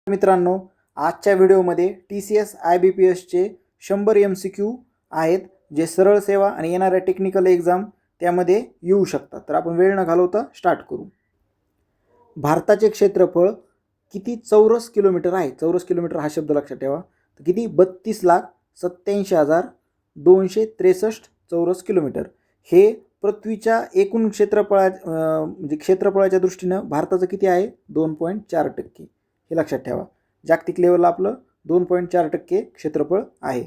मित्रांनो, आजच्या व्हिडिओमध्ये TCS IBPSचे 100 MCQ आहेत जे सरळ सेवा आणि येणाऱ्या टेक्निकल एग्जाम त्यामध्ये येऊ शकतात. तर आपण वेळ न घालवता स्टार्ट करू. भारताचे क्षेत्रफळ किती चौरस किलोमीटर आहे? चौरस किलोमीटर हा शब्द लक्षात ठेवा. तर किती? 32,87,263 चौरस किलोमीटर. हे पृथ्वीच्या एकूण क्षेत्रफळाच्या दृष्टीनं भारताचं किती आहे? 2.4%. हे लक्षात ठेवा. जागतिक लेवलला आपलं 2.4% क्षेत्रफळ आहे.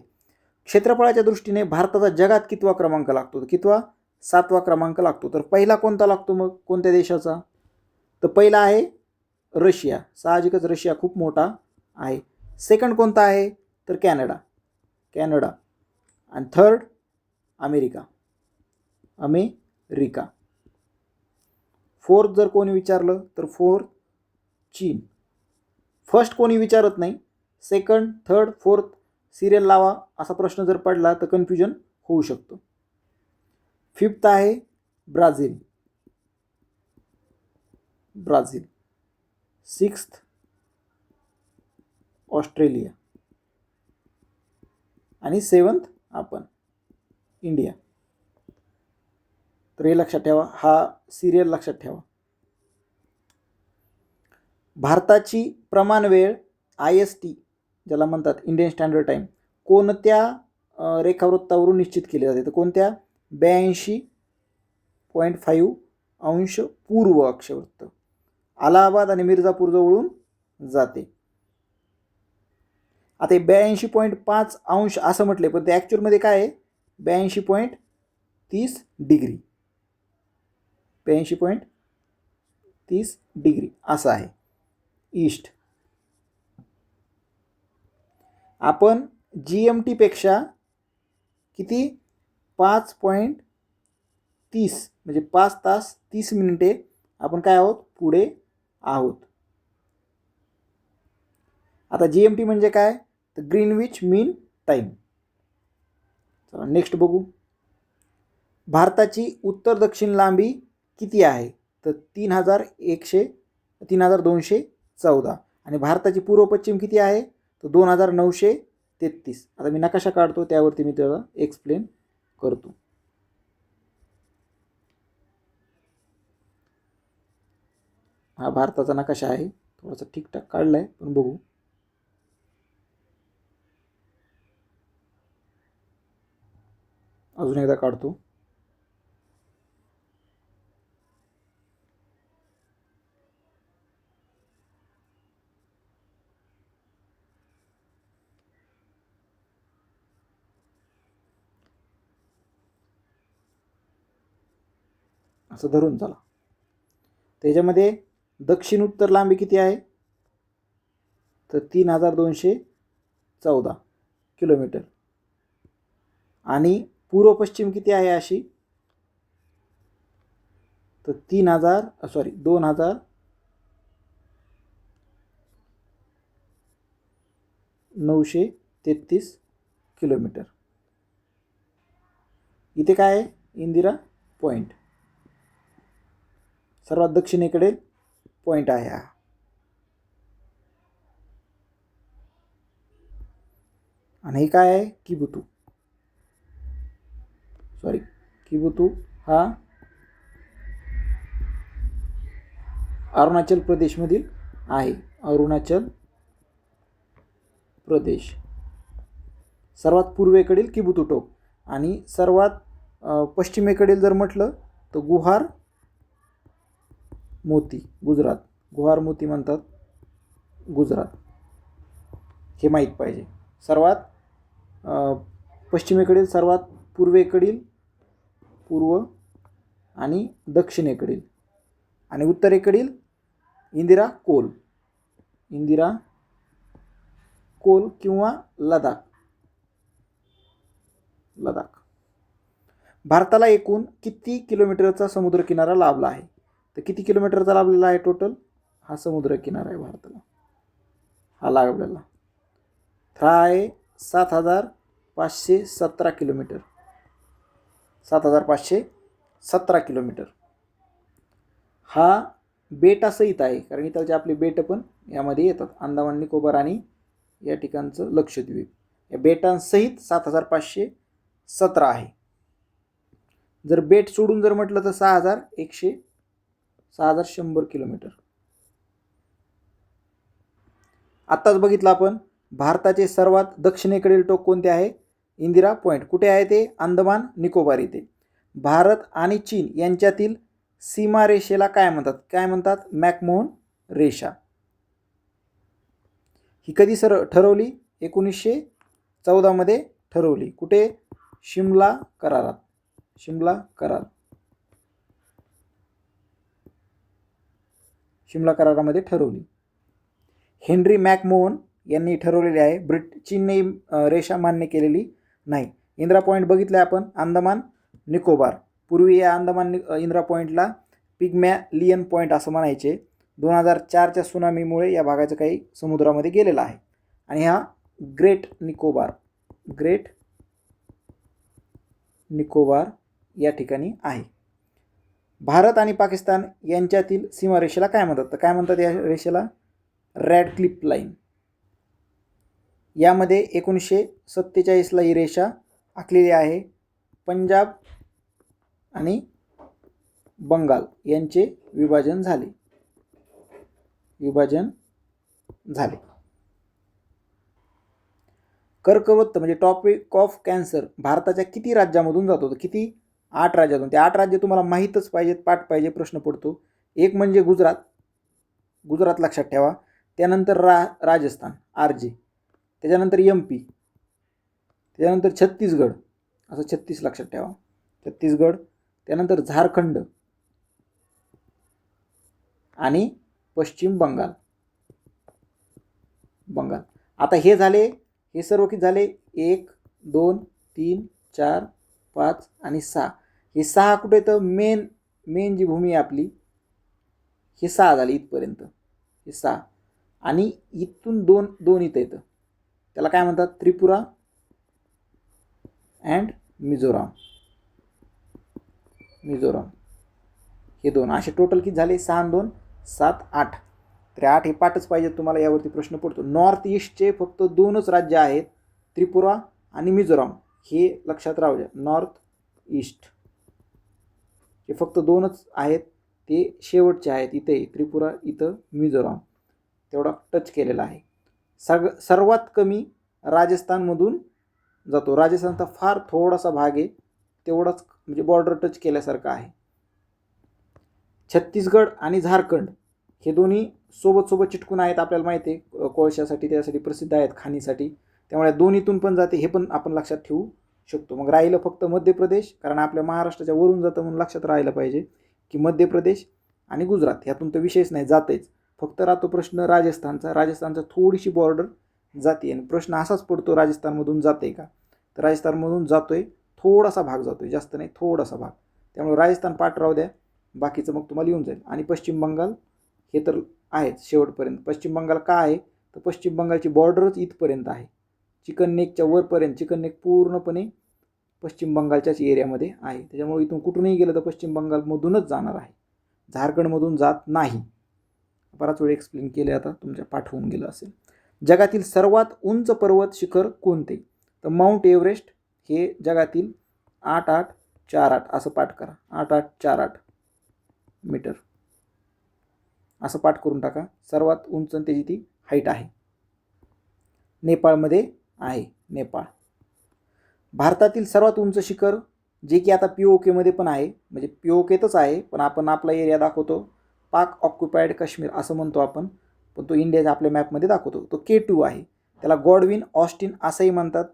क्षेत्रफळाच्या दृष्टीने भारताचा जगात कितवा क्रमांक लागतो? कितवा? 7वा क्रमांक लागतो. तर पहिला कोणता लागतो मग? कोणत्या देशाचा? तर पहिला आहे रशिया. साहजिकच रशिया खूप मोठा आहे. सेकंड कोणता आहे? तर कॅनडा. आणि थर्ड अमेरिका. फोर्थ जर कोणी विचारलं तर फोर्थ चीन. फर्स्ट कोणी विचारत नाही. सेकंड, थर्ड, फोर्थ सिरियल लावा असा प्रश्न जर पडला तर कन्फ्युजन होऊ शकतो. फिफ्थ आहे ब्राझील. सिक्स्थ ऑस्ट्रेलिया आणि सेवन्थ आपण इंडिया. तर हे लक्षात ठेवा, हा सिरियल लक्षात ठेवा. भारताची प्रमाण वेळ IST ज्याला म्हणतात इंडियन स्टँडर्ड टाईम कोणत्या रेखावृत्तावरून निश्चित केली जाते? तर कोणत्या? 82.5 अंश पूर्व अक्षवृत्त. अलाहाबाद आणि मिर्झापूर जवळून जाते. आता 82.5 अंश असं म्हटले पण ते ॲक्च्युअलमध्ये काय आहे? 82.30 डिग्री. 82.30 डिग्री असं आहे ईस्ट. आपण GMT पेक्षा किती? 5.30 म्हणजे 5 तास 30 मिनिटे आपण काय आहोत? पुढे आहोत. आता GMT म्हणजे काय? तर ग्रीनविच मीन टाईम. चला नेक्स्ट बघू. भारताची उत्तर दक्षिण लांबी किती आहे? तर 3,214. आणि भारताची पूर्व पश्चिम किती आहे? तर 2,933. आता मी नकाशा काढतो त्यावरती मी त्याला एक्सप्लेन करतो. हा भारताचा नकाशा आहे. थोडासा ठीकठाक काढला आहे पण बघू. अजून एकदा काढतो. असं धरून चला. त्याच्यामध्ये दक्षिण उत्तर लांबी किती आहे? तर 3,214 किलोमीटर. आणि पूर्व पश्चिम किती आहे अशी? तर 2,933 किलोमीटर. इथे काय आहे? इंदिरा पॉईंट. सर्वात दक्षिणेकडे पॉईंट आहे हा. आणि हे काय आहे? किबुतू हा अरुणाचल प्रदेशमधील आहे. अरुणाचल प्रदेश. सर्वात पूर्वेकडील किबुतू टोक. आणि सर्वात पश्चिमेकडील जर म्हटलं तर गुहार मोती गुजरात. गुहार मोती म्हणतात गुजरात. हे माहीत पाहिजे. सर्वात पश्चिमेकडील, सर्वात पूर्वेकडील पूर्व आणि दक्षिणेकडील आणि उत्तरेकडील इंदिरा कोल किंवा लडाख. भारताला एकूण किती किलोमीटरचा समुद्रकिनारा लाभला आहे? तर किती किलोमीटरचा लाभलेला आहे टोटल? हा समुद्रकिनारा आहे भारताला हा लाभलेला. हा आहे 7,517 किलोमीटर. 7,517 किलोमीटर. हा बेटासहित आहे, कारण इथलचे आपले बेट पण यामध्ये येतात, अंदमान निकोबार आणि या ठिकाणचं लक्षद्वीप. या बेटांसहित 7517 आहे. जर बेट सोडून जर म्हटलं तर 6100 किलोमीटर. आत्ताच बघितलं आपण भारताचे सर्वात दक्षिणेकडील टोक कोणते आहे? इंदिरा पॉईंट. कुठे आहे ते? अंदमान निकोबार इथे. भारत आणि चीन यांच्यातील सीमारेषेला काय म्हणतात? काय म्हणतात? मॅकमोहन रेषा. ही कधी ठरवली? 1914 मध्ये ठरवली. कुठे? शिमला करारात. शिमला करार. शिमला करारामध्ये ठरवली. हेनरी मॅकमोहन यांनी ठरवलेली आहे. चीनने रेषा मान्य केलेली नाही. इंदिरा पॉईंट बघितले आपण, अंदमान निकोबार. पूर्वी या अंदमान इंदिरा पॉईंटला पिग्मॅलियन पॉईंट असं म्हणायचे. 2004च्या सुनामीमुळे या भागाचं काही समुद्रामध्ये गेलेला आहे. आणि हा ग्रेट निकोबार या ठिकाणी आहे. भारत आणि पाकिस्तान यांच्यातील सीमारेषेला काय म्हणतात? तर काय म्हणतात या रेषेला? Radcliffe line. यामध्ये 1947ला ही रेषा आखलेली आहे. पंजाब आणि बंगाल यांचे विभाजन झाले. कर्कवृत्त म्हणजे टॉपिक ऑफ कॅन्सर भारताच्या किती राज्यामधून जातो? तर किती? 8 राज्यातून. ते 8 राज्य तुम्हाला माहीतच पाहिजेत, पाठ पाहिजे, प्रश्न पडतो. एक म्हणजे गुजरात लक्षात ठेवा. त्यानंतर राजस्थान RJ, त्याच्यानंतर MP, त्याच्यानंतर छत्तीसगड, असं 36 लक्षात ठेवा. छत्तीसगड, त्यानंतर झारखंड आणि पश्चिम बंगाल. आता हे झाले, हे सर्व किती झाले? 1 2 3 4 5 आणि 6. हे 6 कुठे येतं? मेन जी भूमी आहे आपली, हे 6 झाले इथपर्यंत. हे 6 आणि इथून दोन इथं येतं. त्याला काय म्हणतात? त्रिपुरा अँड मिझोराम. हे 2 असे टोटल किती झाले? 6 आणि 2 7 8. तर 8 हे पाठच पाहिजे तुम्हाला, यावरती प्रश्न पडतो. नॉर्थ ईस्टचे फक्त 2च राज्य आहेत, त्रिपुरा आणि मिझोराम. हे लक्षात राहू द्या. नॉर्थ ईस्ट हे फक्त 2च आहेत, ते शेवटचे आहेत. इथे त्रिपुरा, इथं मिझोराम. तेवढा टच केलेला आहे. सर्वात कमी राजस्थानमधून जातो. राजस्थानचा फार थोडासा भाग आहे, तेवढाच म्हणजे बॉर्डर टच केल्यासारखं आहे. छत्तीसगड आणि झारखंड हे दोन्ही सोबत चिटकून आहेत. आपल्याला माहिती आहे, कोळशासाठी त्यासाठी प्रसिद्ध आहेत, खाणीसाठी. त्यामुळे दोन्हीतून पण जाते, हे पण आपण लक्षात ठेवू शकतो. मग राहिलं फक्त मध्य प्रदेश, कारण आपल्या महाराष्ट्राच्या वरून जातं म्हणून लक्षात राहिलं पाहिजे की मध्य प्रदेश आणि गुजरात ह्यातून तर विषयच नाही, जातेच. फक्त राहतो प्रश्न राजस्थानचा थोडीशी बॉर्डर जाते. आणि प्रश्न असाच पडतो, राजस्थानमधून जाते का? तर राजस्थानमधून जातोय, थोडासा भाग जातोय, जास्त नाही, थोडासा भाग. त्यामुळे राजस्थान पाठ राहू द्या, बाकीचं मग तुम्हाला येऊन जाईल. आणि पश्चिम बंगाल हे तर आहेच शेवटपर्यंत. पश्चिम बंगाल का आहे? तर पश्चिम बंगालची बॉर्डरच इथपर्यंत आहे, चिकन नेकच्या वरपर्यंत. चिकन नेक पूर्णपणे पश्चिम बंगालच्याच एरियामध्ये आहे. त्याच्यामुळे इथून कुठूनही गेलं तर पश्चिम बंगालमधूनच जाणार आहे, झारखंडमधून जात नाही. बराच वेळ एक्सप्लेन केले, आता तुमच्या पाठ होऊन गेलं असेल. जगातील सर्वात उंच पर्वत शिखर कोणते? तर माउंट एव्हरेस्ट हे जगातील 8848 असं पाठ करा. 8848 मीटर असं पाठ करून टाका. सर्वात उंच त्याची ती हाईट आहे. नेपाळमध्ये आहे. नेपाळ. भारतातील सर्वात उंच शिखर जे की आता POK मध्ये पण आहे, म्हणजे POKतच आहे, पण आपण आपला एरिया दाखवतो पाक ऑक्युपाईड काश्मीर असं म्हणतो आपण, पण तो इंडियाच्या आपल्या मॅपमध्ये दाखवतो. तो K2 आहे. त्याला गॉडविन ऑस्टिन असंही म्हणतात.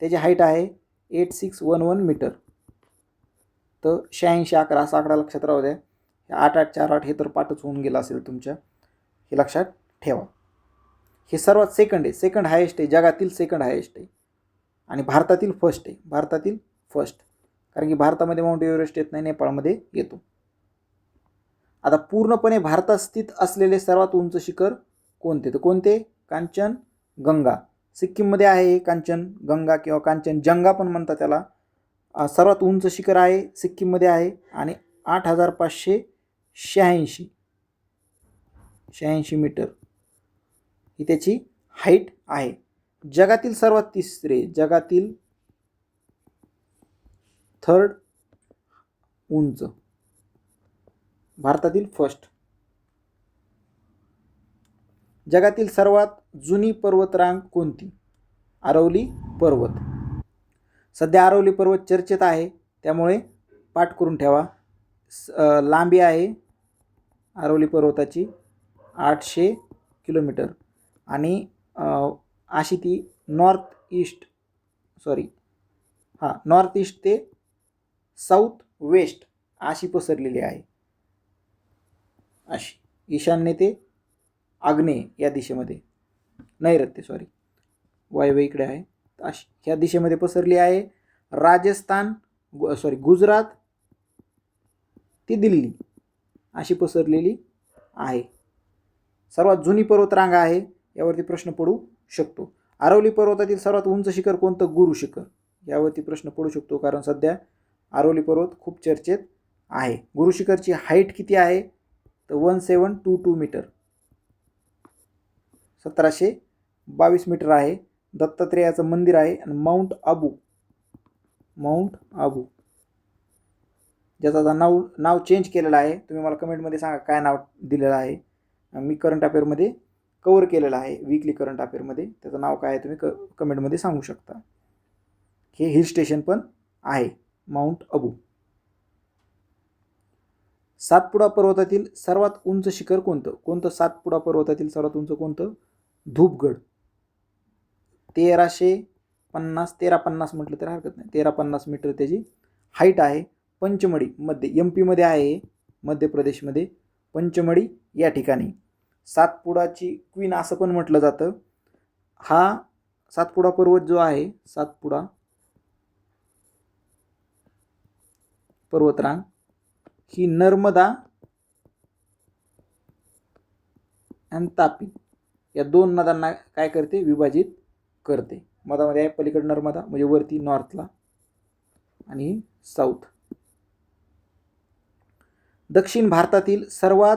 त्याची हाईट आहे 8611 मीटर. तर 8611 असा आकडा लक्षात राहू द्या. 8848 हे तर पाठच होऊन गेला असेल तुमच्या, हे लक्षात ठेवा. हे सर्वात सेकंड हायेस्ट आहे, जगातील सेकंड हायेस्ट आहे. आणि भारतातील फर्स्ट आहे. कारण की भारतामध्ये माउंट एव्हरेस्ट येत नाही, नेपाळमध्ये येतो. आता पूर्णपणे भारतात स्थित असलेले सर्वात उंच शिखर कोणते? तर कोणते? कांचनगंगा. सिक्कीममध्ये आहे कांचनगंगा किंवा कांचनजंगा पण म्हणतात त्याला. सर्वात उंच शिखर आहे, सिक्कीममध्ये आहे आणि 8586 86 मीटर ही त्याची हाईट आहे. जगातील सर्वात तिसरे, जगातील थर्ड उंच, भारतातील फर्स्ट. जगातील सर्वात जुनी पर्वतरांग कोणती? आरवली पर्वत. सध्या आरवली पर्वत चर्चेत आहे, त्यामुळे पाठ करून ठेवा. लांबी आहे आरवली पर्वताची 800 किलोमीटर आणि अशी ती नॉर्थ ईस्ट ते साऊथ वेस्ट अशी पसरलेली आहे. अशी ईशान्य ते आग्नेय या दिशेमध्ये, नैऋत्य वायव्य इकडे आहे, अशी ह्या दिशेमध्ये पसरली आहे. गुजरात ती दिल्ली अशी पसरलेली आहे. सर्वात जुनी पर्वतरांग आहे, यावरती प्रश्न पडू शकतो. आरवली पर्वतातील सर्वात उंच शिखर कोणतं? गुरु शिखर. यावरती प्रश्न पडू शकतो, कारण सध्या आरवली पर्वत खूप चर्चेत आहे. गुरु शिखरची हाईट किती आहे? तर 1722 मीटर, 1722 मीटर आहे. दत्तात्रेयाचं मंदिर आहे. आणि माउंट आबू ज्याचा नाव चेंज केलेलं आहे. तुम्ही मला कमेंटमध्ये सांगा काय नाव दिलेलं आहे. मी करंट अफेअरमध्ये कव्हर केलेलं आहे, वीकली करंट अफेअरमध्ये. त्याचं नाव काय आहे तुम्ही कमेंटमध्ये सांगू शकता. हे हिल स्टेशन पण आहे, माउंट आबू. सातपुडा पर्वतातील सर्वात उंच शिखर कोणतं? सातपुडा पर्वतातील सर्वात उंच कोणतं? धूपगड. 1350 म्हटलं तर हरकत नाही, 1350 मीटर त्याची हाईट आहे. पंचमढी मध्ये, MP मध्ये आहे, मध्य प्रदेशमध्ये पंचमढी या ठिकाणी. सातपुडाची क्वीन असं पण म्हटलं जातं. हा सातपुडा पर्वत जो आहे, सातपुडा पर्वतरांग ही नर्मदा आणि तापी या दोन नद्यांना काय करते? विभाजित करते. मधामध्ये आहे पलीकडे नर्मदा, म्हणजे वरती नॉर्थला, आणि साऊथ. दक्षिण भारतातील सर्वात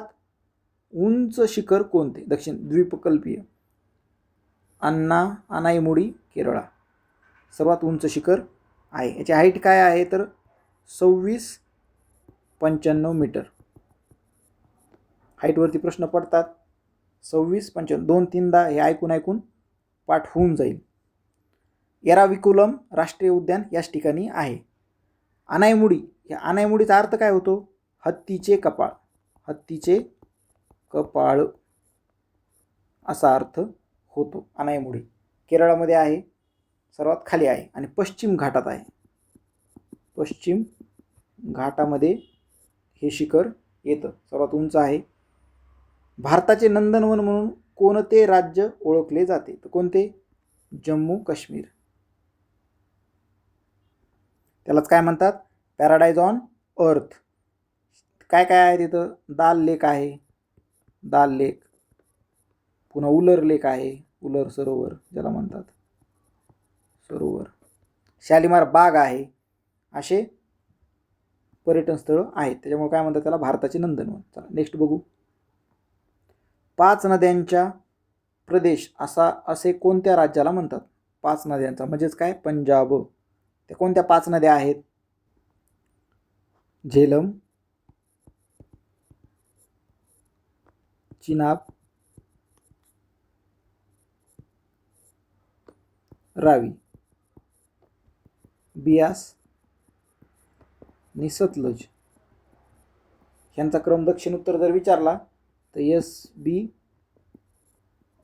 उंच शिखर कोणते? दक्षिण द्वीपकल्पीय अनाईमुडी केरळा सर्वात उंच शिखर आहे. याची हाईट काय आहे? तर 2655 मीटर. हाईटवरती प्रश्न पडतात. 2655, 2-3दा हे ऐकून पाठ होऊन जाईल. एराविकुलम राष्ट्रीय उद्यान याच ठिकाणी आहे. अनाईमुडी, या अनाईमुडीचा अर्थ काय होतो? हत्तीचे कपाळ असा अर्थ होतो. अनाईमुडी केरळामध्ये आहे, सर्वात खाली आहे आणि पश्चिम घाटात आहे. पश्चिम घाटामध्ये हे शिखर येतं, सर्वात उंच आहे. भारताचे नंदनवन म्हणून कोणते राज्य ओळखले जाते? तर कोणते? जम्मू काश्मीर. त्यालाच काय म्हणतात? Paradise on earth. काय काय आहे तिथं? दाल लेक आहे, दाल लेक. पुन्हा उलर लेक आहे, उलर सरोवर ज्याला म्हणतात, सरोवर. शालिमार बाग आहे. असे पर्यटन स्थळ आहेत, त्याच्यामुळे काय म्हणतात त्याला? भारताचे नंदनवन. चला नेक्स्ट बघू. 5 नद्यांचा प्रदेश असे कोणत्या राज्याला म्हणतात? 5 नद्यांचा म्हणजेच काय? पंजाब. त्या कोणत्या 5 नद्या आहेत? झेलम, चिनाब, रावी, बियास आणि सतलज. ह्यांचा क्रम दक्षिण उत्तर जर विचारला तर SB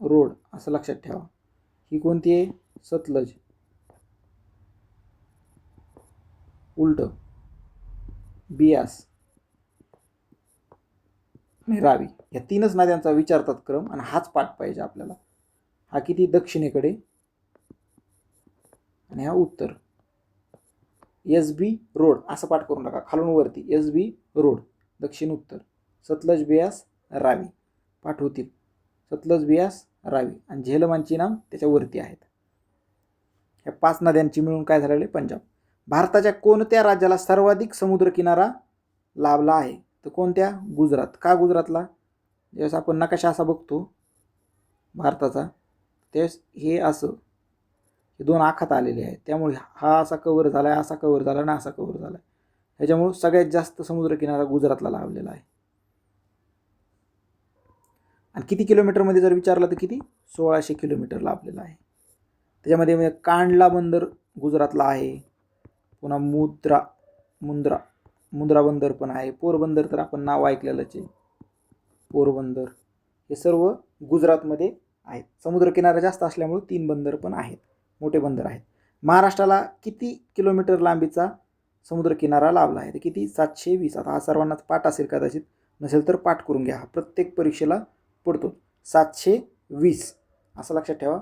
रोड असं लक्षात ठेवा. ही कोणती आहे? सतलज. उलट बियास आणि रावी या 3च नद्यांचा विचारतात क्रम, आणि हाच पाठ पाहिजे आपल्याला. हा किती? दक्षिणेकडे आणि हा उत्तर. SB रोड असं पाठ करून टाका, खालून वरती SB रोड, दक्षिण उत्तर. सतलज, बियास, रावी पाठ होतील. सतलज, बियास, रावी आणि झेलम आणि चिनाब त्याच्यावरती आहेत. ह्या 5 नद्यांची मिळून काय झालेले? पंजाब. भारताच्या कोणत्या राज्याला सर्वाधिक समुद्रकिनारा लाभला आहे? तर कोणत्या? गुजरात. का गुजरातला? ज्यावेळेस आपण नकाशा असा बघतो भारताचा, त्यावेळेस हे असं हे दोन आखात आलेले आहेत. त्यामुळे हा असा कव्हर झाला आहे, असा कव्हर झाला आणि असा कव्हर झाला आहे. ह्याच्यामुळं सगळ्यात जास्त समुद्रकिनारा गुजरातला लाभलेला आहे. आणि किती किलोमीटरमध्ये जर विचारलं तर किती, 1600 किलोमीटर लाभलेला आहे. त्याच्यामध्ये कांडला बंदर गुजरातला आहे. पुन्हा मुंद्रा बंदर पण आहे. पोरबंदर तर आपण नाव ऐकलेलंच आहे, पोरबंदर. हे सर्व गुजरातमध्ये आहेत. समुद्रकिनारा जास्त असल्यामुळे 3 बंदर पण आहेत, मोठे बंदर आहेत. महाराष्ट्राला किती किलोमीटर लांबीचा समुद्रकिनारा लाभला आहे? तर किती, 720. आता हा सर्वांनाच पाठ असेल, कदाचित नसेल तर पाठ करून घ्या. हा प्रत्येक परीक्षेला पडतो. 720 असं लक्षात ठेवा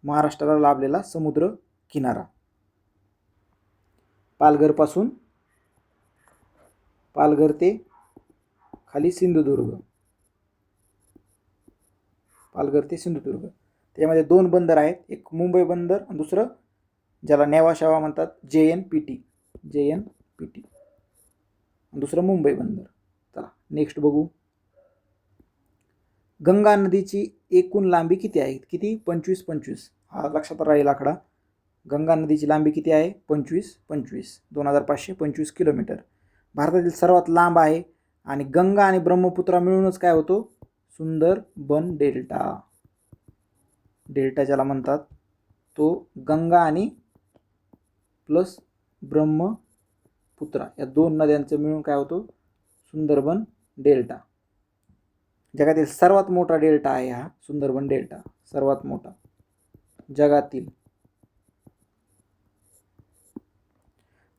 महाराष्ट्राला लाभलेला समुद्र किनारा. पालघर ते खाली सिंधुदुर्ग, पालघर ते सिंधुदुर्ग. त्यामध्ये 2 बंदर आहेत, एक मुंबई बंदर आणि दुसरं ज्याला नेवाशावा म्हणतात JNPT, दुसरं मुंबई बंदर. चला नेक्स्ट बघू. गंगा नदीची एकूण लांबी किती आहे? किती, 25. हा लक्षात राहील आकडा. गंगा नदीची लांबी किती आहे? 25. 2525 किलोमीटर. भारतातील सर्वात लांब आहे. आणि गंगा आणि ब्रह्मपुत्रा मिळूनच काय होतो? सुंदरबन डेल्टा. डेल्टा ज्याला म्हणतात तो गंगा आणि प्लस ब्रह्मपुत्रा या 2 नद्यांचं मिळून काय होतो? सुंदरबन डेल्टा. जगातील सर्वात मोठा डेल्टा आहे हा सुंदरबन डेल्टा, सर्वात मोठा जगातील.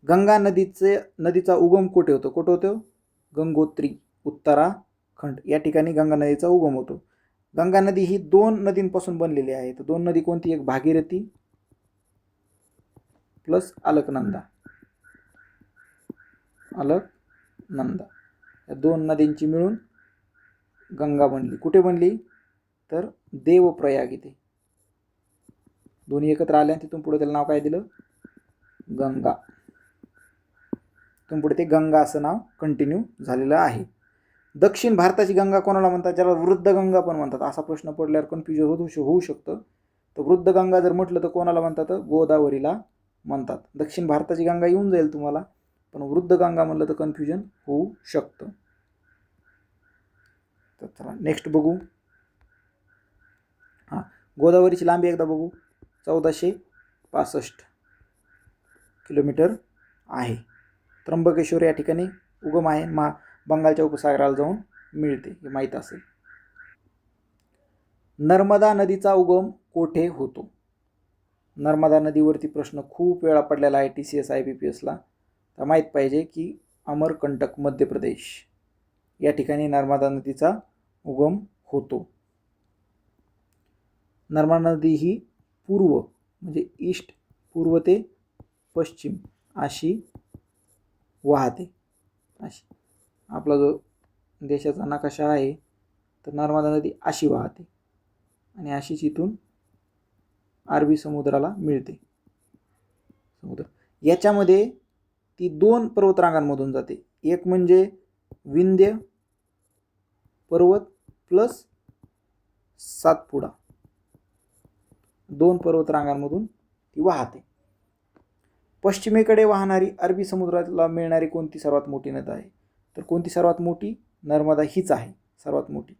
गंगा नदीचा उगम कुठे होतो? गंगोत्री, उत्तराखंड या ठिकाणी गंगा नदीचा उगम होतो. गंगा नदी ही 2 नदींपासून बनलेली आहे. तर 2 नदी कोणती? एक भागीरथी प्लस अलकनंदा. या 2 नदींची मिळून गंगा बनली. कुठे बनली? तर देवप्रयाग इथे. दोन्ही एकत्र आले आणि तिथून पुढे त्याला नाव काय दिलं? गंगा. तिथून पुढे ते गंगा असं नाव कंटिन्यू झालेलं आहे. दक्षिण भारताची गंगा कोणाला म्हणतात? ज्याला वृद्ध गंगा पण म्हणतात. असा प्रश्न पडल्यावर कन्फ्युजन होऊ शकतं. तर वृद्ध गंगा जर म्हटलं तर कोणाला म्हणतात? गोदावरीला म्हणतात. दक्षिण भारताची गंगा येऊन जाईल तुम्हाला, पण वृद्ध गंगा म्हणलं तर कन्फ्युजन होऊ शकतं. तर चला नेक्स्ट बघू. गोदावरीची लांबी एकदा बघू. 1465 किलोमीटर आहे. त्र्यंबकेश्वर या ठिकाणी उगम आहे. बंगालच्या उपसागराला जाऊन मिळते, हे माहीत असेल. नर्मदा नदीचा उगम कोठे होतो? नर्मदा नदीवरती प्रश्न खूप वेळा पडलेला आहे TCS IBPSला. तर माहीत पाहिजे की अमरकंटक, मध्य प्रदेश या ठिकाणी नर्मदा नदीचा उगम होतो. नर्मदा नदी ही पूर्व म्हणजे ईस्ट, पूर्व ते पश्चिम अशी वाहते. अशी आपला जो देशाचा नकाशा आहे तर नर्मदा नदी अशी वाहते आणि अशीच इथून अरबी समुद्राला मिळते. याच्यामध्ये ती 2 पर्वतरांगांमधून जाते. एक म्हणजे विंध्य पर्वत प्लस सातपुडा, 2 पर्वतरांगांमधून ती वाहते. पश्चिमेकडे वाहणारी अरबी समुद्राला मिळणारी कोणती सर्वात मोठी नदी आहे? तर कोणती सर्वात मोठी? नर्मदा हीच आहे सर्वात मोठी.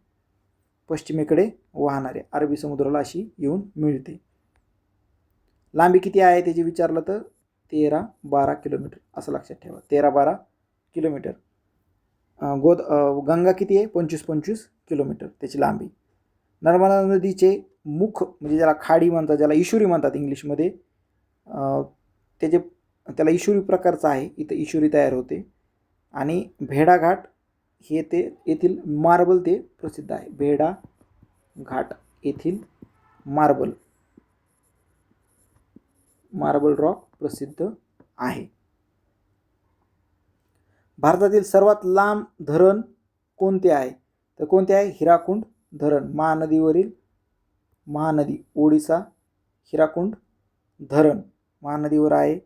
पश्चिमेकडे वाहणारे अरबी समुद्राला अशी येऊन मिळते. लांबी किती आहे त्याची विचारलं तर 13-12 किलोमीटर असं लक्षात ठेवा. 13-12 किलोमीटर. गंगा किती आहे? 25 किलोमीटर त्याची लांबी. नर्मदा नदीचे मुख म्हणजे ज्याला खाडी म्हणतात, ज्याला इशुरी म्हणतात इंग्लिशमध्ये, त्याला इशुरी प्रकारचा आहे. इथं इशुरी तयार होते. आणि भेडाघाट हे ते येथील मार्बल ते प्रसिद्ध आहे. भेडाघाट येथील मार्बल रॉक प्रसिद्ध आहे. भारतातील सर्वात लांब धरण कोणते आहे? तर कोणते आहे? हिराकुंड धरण. महानदी ओडिसा हिराकुंड धरण महानदीवर आहे.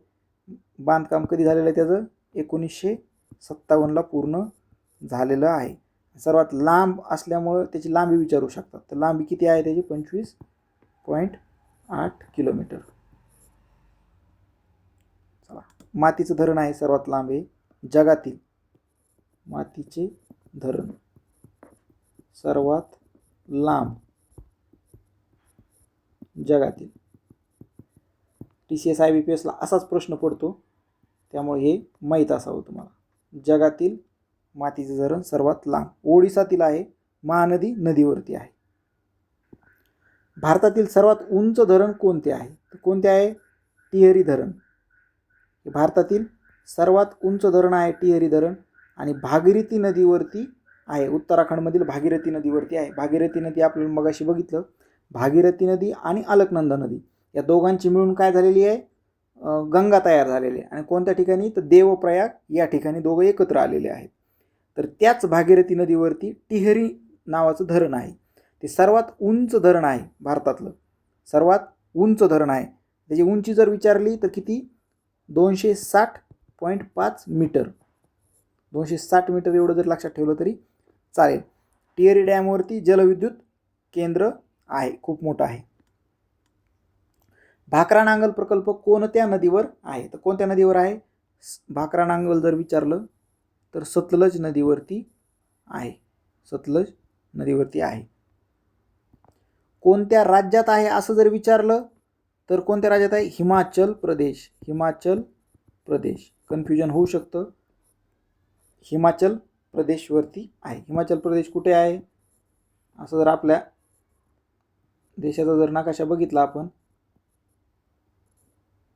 बांधकाम कधी झालेलं आहे त्याचं? 1957ला पूर्ण झालेलं आहे. सर्वात लांब असल्यामुळं त्याची लांबी विचारू शकतात. तर लांबी किती आहे त्याची? 25.8 किलोमीटर. चला, मातीचं धरण आहे सर्वात लांब आहे जगातील. मातीचे धरण सर्वात लांब जगातील. TCS IBPSला असाच प्रश्न पडतो, त्यामुळे हे माहीत असावं तुम्हाला. जगातील मातीचे धरण सर्वात लांब ओडिसातील आहे. महानदी नदीवरती आहे. भारतातील सर्वात उंच धरण कोणते आहे? तर कोणते आहे? टिहरी धरण. हे भारतातील सर्वात उंच धरण आहे टिहरी धरण आणि भागीरथी नदीवरती आहे. उत्तराखंडमधील भागीरथी नदीवरती आहे. भागीरथी नदी आपल्याला मगाशी बघितलं, भागीरथी नदी आणि अलकनंदा नदी या दोघांची मिळून काय झालेली आहे? गंगा तयार झालेली आहे. आणि कोणत्या ठिकाणी? तर देवप्रयाग या ठिकाणी दोघं एकत्र आलेले आहेत. तर त्याच भागीरथी नदीवरती टिहरी नावाचं धरण आहे. ते सर्वात उंच धरण आहे भारतातलं, सर्वात उंच धरण आहे. त्याची उंची जर विचारली तर किती? 260.5 मीटर. 260 मीटर एवढं जर लक्षात ठेवलं तरी चालेल. टिहरी डॅमवरती जलविद्युत केंद्र आहे, खूप मोठं आहे. भाकरा नांगल प्रकल्प कोणत्या नदीवर आहे? तर कोणत्या नदीवर आहे? भाकरा नांगल जर विचारलं तर सतलज नदीवरती आहे. सतलज नदीवरती आहे. कोणत्या राज्यात आहे असं जर विचारलं तर कोणत्या राज्यात आहे? हिमाचल प्रदेश. हिमाचल प्रदेश. कन्फ्युजन होऊ शकतं. हिमाचल प्रदेशवरती आहे. हिमाचल प्रदेश कुठे आहे असं जर आपल्या देशाचा जर नकाशा बघितला आपण,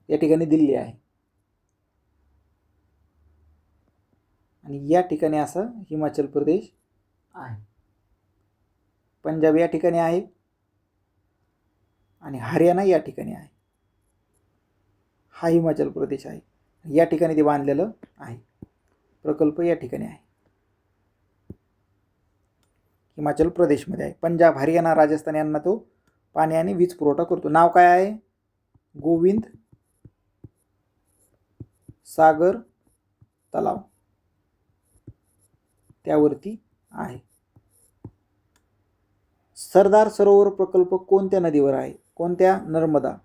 या ठिकाणी दिल्ली आहे आणि या ठिकाणी असं हिमाचल प्रदेश आहे. पंजाब या ठिकाणी आहे आणि हरियाणा या ठिकाणी आहे. हा हिमाचल प्रदेश आहे. या ठिकाणी ते बांधलेलं आहे. प्रकल्प या ठिकाणी आहे. हिमाचल प्रदेशमध्ये आहे. पंजाब, हरियाणा, राजस्थान यांना तो पाणी आणि वीज पुरवठा करतो. नाव काय आहे? गोविंद सागर तलाव त्यावरती आहे. सरदार सरोवर प्रकल्प कोणत्या नदीवर आहे? कोणत्या? नर्मदा.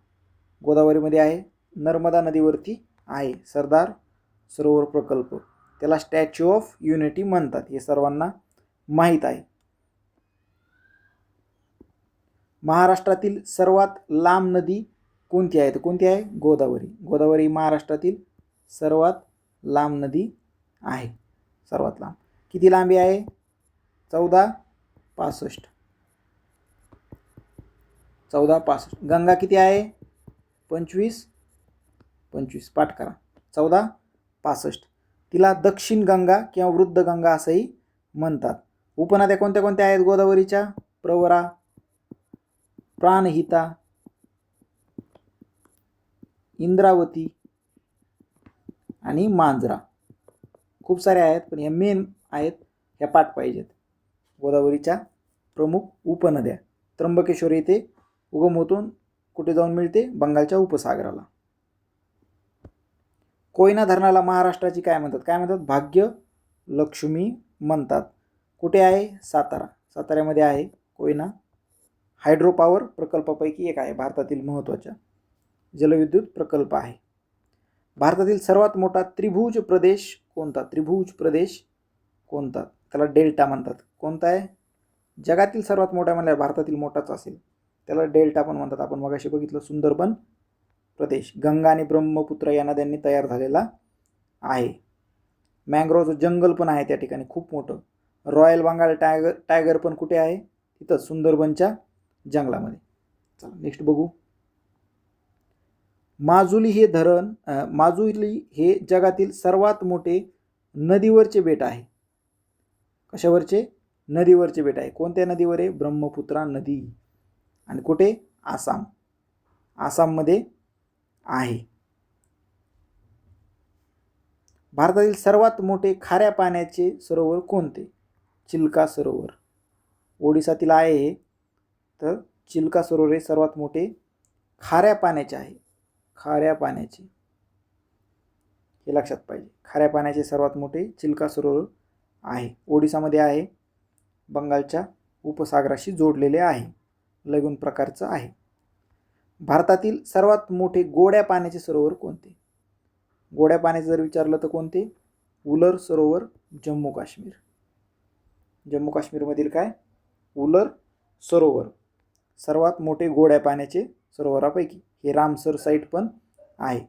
गोदावरीमध्ये आहे. नर्मदा नदीवरती आहे सरदार सरोवर प्रकल्प. त्याला स्टॅच्यू ऑफ युनिटी म्हणतात, हे सर्वांना माहीत आहे. महाराष्ट्रातील सर्वात लांब नदी कोणती आहे? तर कोणती आहे? गोदावरी. गोदावरी महाराष्ट्रातील सर्वात लांब नदी आहे. सर्वात लांब. किती लांबी आहे? 1465. 1465. गंगा किती आहे? 25. पाठ करा. 1465. तिला दक्षिण गंगा किंवा वृद्ध गंगा असंही म्हणतात. उपनद्या कोणत्या कोणत्या आहेत गोदावरीच्या? प्रवरा, प्राणहिता, इंद्रावती आणि मांजरा. खूप सारे आहेत पण या मेन आहेत, ह्या पाठ पाहिजेत. गोदावरीच्या प्रमुख उपनद्या. त्र्यंबकेश्वर येथे उगम होतून कुठे जाऊन मिळते? बंगालच्या उपसागराला. कोयना धरणाला महाराष्ट्राची काय म्हणतात? काय म्हणतात? भाग्य लक्ष्मी म्हणतात. कुठे आहे? सातारा. साताऱ्यामध्ये आहे कोयना. हायड्रो पॉवर प्रकल्पापैकी एक आहे. भारतातील महत्त्वाचा जलविद्युत प्रकल्प आहे. भारतातील सर्वात मोठा त्रिभुज प्रदेश कोणता? त्रिभुज प्रदेश कोणता? त्याला डेल्टा म्हणतात. कोणता आहे? जगातील सर्वात मोठा म्हणजे भारतातील मोठाच असेल, त्याला डेल्टा पण म्हणतात. आपण मगाशी बघितलं सुंदरबन प्रदेश. गंगा आणि ब्रह्मपुत्र या नद्यांनी तयार झालेला आहे. मँग्रोव्हचं जंगल पण आहे त्या ठिकाणी खूप मोठं. रॉयल बंगाल टायगर पण कुठे आहे? तिथं सुंदरबनच्या जंगलामध्ये. चला नेक्स्ट बघू. माजुली हे जगातील सर्वात मोठे नदीवरचे बेट आहे. कशावरचे? नदीवरचे बेट आहे. कोणत्या नदीवर आहे? ब्रह्मपुत्रा नदी. आणि कुठे? आसाम. आसाममध्ये आहे. भारतातील सर्वात मोठे खाऱ्या पाण्याचे सरोवर कोणते? चिल्का सरोवर. ओडिसातील आहे हे. तर चिल्का सरोवर हे सर्वात मोठे खाऱ्या पाण्याचे आहे. खाऱ्या पाण्याचे, हे लक्षात पाहिजे. खाऱ्या पाण्याचे सर्वात मोठे चिल्का सरोवर आहे. ओडिसामध्ये आहे. बंगालच्या उपसागराशी जोडलेले आहे, लगून प्रकारचं आहे. भारतातील सर्वात मोठे गोड्या पाण्याचे सरोवर कोणते? गोड्या पाण्याचे जर विचारलं तर कोणते? उलर सरोवर, जम्मू काश्मीर. जम्मू काश्मीरमधील काय? उलर सरोवर सर्वात मोठे गोड्या पाण्याचे सरोवरापैकी. हे रामसर साईट पण आहे.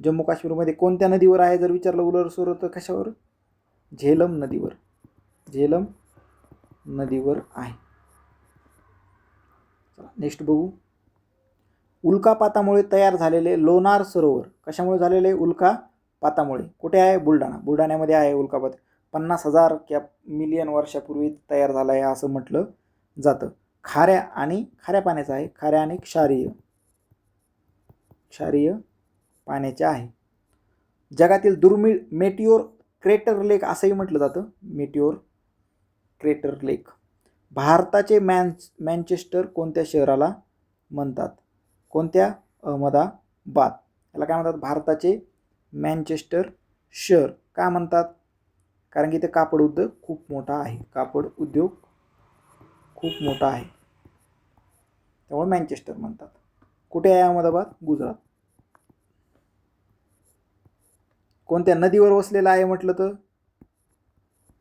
जम्मू काश्मीरमध्ये कोणत्या नदीवर आहे जर विचारलं उलर सरोवर तर कशावर? झेलम नदीवर. झेलम नदीवर आहे. नेक्स्ट बघू. उल्कापातामुळे तयार झालेले लोणार सरोवर कशामुळे झालेले? उल्कापातामुळे. कुठे आहे? बुलढाणा. बुलढाण्यामध्ये आहे उल्कापात. 50,000 मिलियन वर्षापूर्वी तयार झाला आहे असं म्हटलं जातं. खाऱ्या पाण्याचा आहे. खाऱ्या आणि क्षारीय पाण्याचे आहे. जगातील दुर्मिळ मेटिओर क्रेटर लेक असंही म्हटलं जातं. मेटिओर क्रेटर लेक. भारताचे मँचेस्टर कोणत्या शहराला म्हणतात? कोणत्या? अहमदाबाद. याला काय म्हणतात? भारताचे मँचेस्टर शहर. का म्हणतात? कारण की इथे कापड उद्योग खूप मोठा आहे. कापड उद्योग खूप मोठा आहे, त्यामुळे मँचेस्टर म्हणतात. कुठे आहे अहमदाबाद? गुजरात. कोणत्या नदीवर वसलेला आहे म्हटलं तर?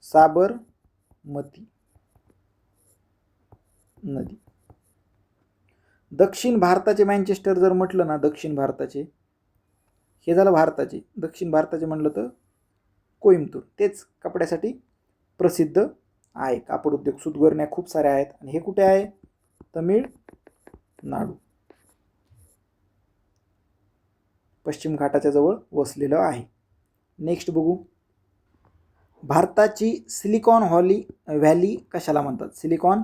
साबरमती नदी. दक्षिण भारताचे मँचेस्टर जर म्हटलं ना, दक्षिण भारताचे, हे झालं भारताचे. दक्षिण भारताचे म्हटलं तर कोइंबतूर. तेच कपड्यासाठी प्रसिद्ध आहे. कापड उद्योग, सूतगिरण्या खूप साऱ्या आहेत. आणि हे कुठे आहे? तमिळनाडू. पश्चिम घाटाच्या जवळ वसलेलं आहे. नेक्स्ट बघू. भारताची सिलिकॉन व्हॅली कशाला म्हणतात? सिलिकॉन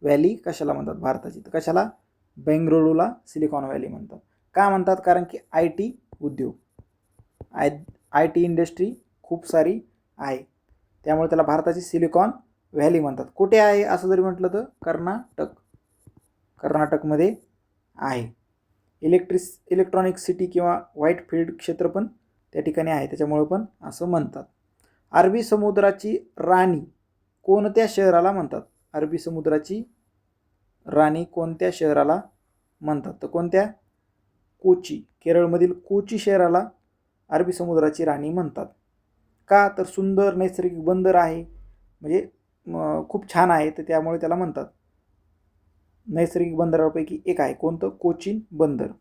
व्हॅली कशाला म्हणतात भारताची? तर कशाला? बेंगळुरूला सिलिकॉन व्हॅली म्हणतात. का म्हणतात? कारण की IT उद्योग, IT इंडस्ट्री खूप सारी आहे, त्यामुळे त्याला भारताची सिलिकॉन व्हॅली म्हणतात. कुठे आहे असं जरी म्हटलं तर कर्नाटकमध्ये आहे. इलेक्ट्रॉनिक सिटी किंवा व्हाईट फील्ड क्षेत्र पण त्या ठिकाणी आहे, त्याच्यामुळे पण असं म्हणतात. अरबी समुद्राची राणी कोणत्या शहराला म्हणतात? अरबी समुद्राची राणी कोणत्या शहराला म्हणतात? तर कोणत्या? कोची. केरळमधील कोची शहराला अरबी समुद्राची राणी म्हणतात. का? तर सुंदर नैसर्गिक बंदर आहे, म्हणजे खूप छान आहे, तर त्यामुळे त्याला म्हणतात. नैसर्गिक बंदरांपैकी एक आहे. कोणतं? कोचीन बंदर.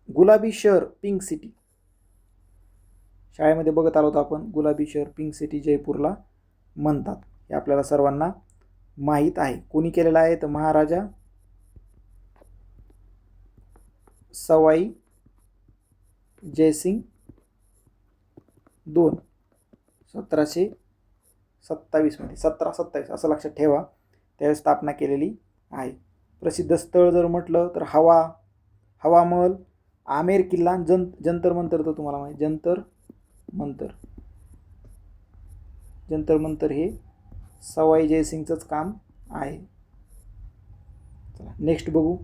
गुलाबी शहर पिंक सिटी. शाळेमध्ये बघत आलो होतो आपण. गुलाबी शहर पिंक सिटी जयपूरला म्हणतात. हे आपल्याला सर्वांना माहीत आहे. कोणी केलेलं आहे? तर महाराजा सवाई जयसिंग 2 1727 मध्ये, 1727 असं लक्षात ठेवा, त्यावेळेस स्थापना केलेली आहे. प्रसिद्ध स्थळ जर म्हटलं तर हवा महल, आमेर किल्ला, जंतर मंतर तर तुम्हाला माहिती. जंतर मंतर हे सवाई जयसिंगचंच काम आहे. नेक्स्ट बघू.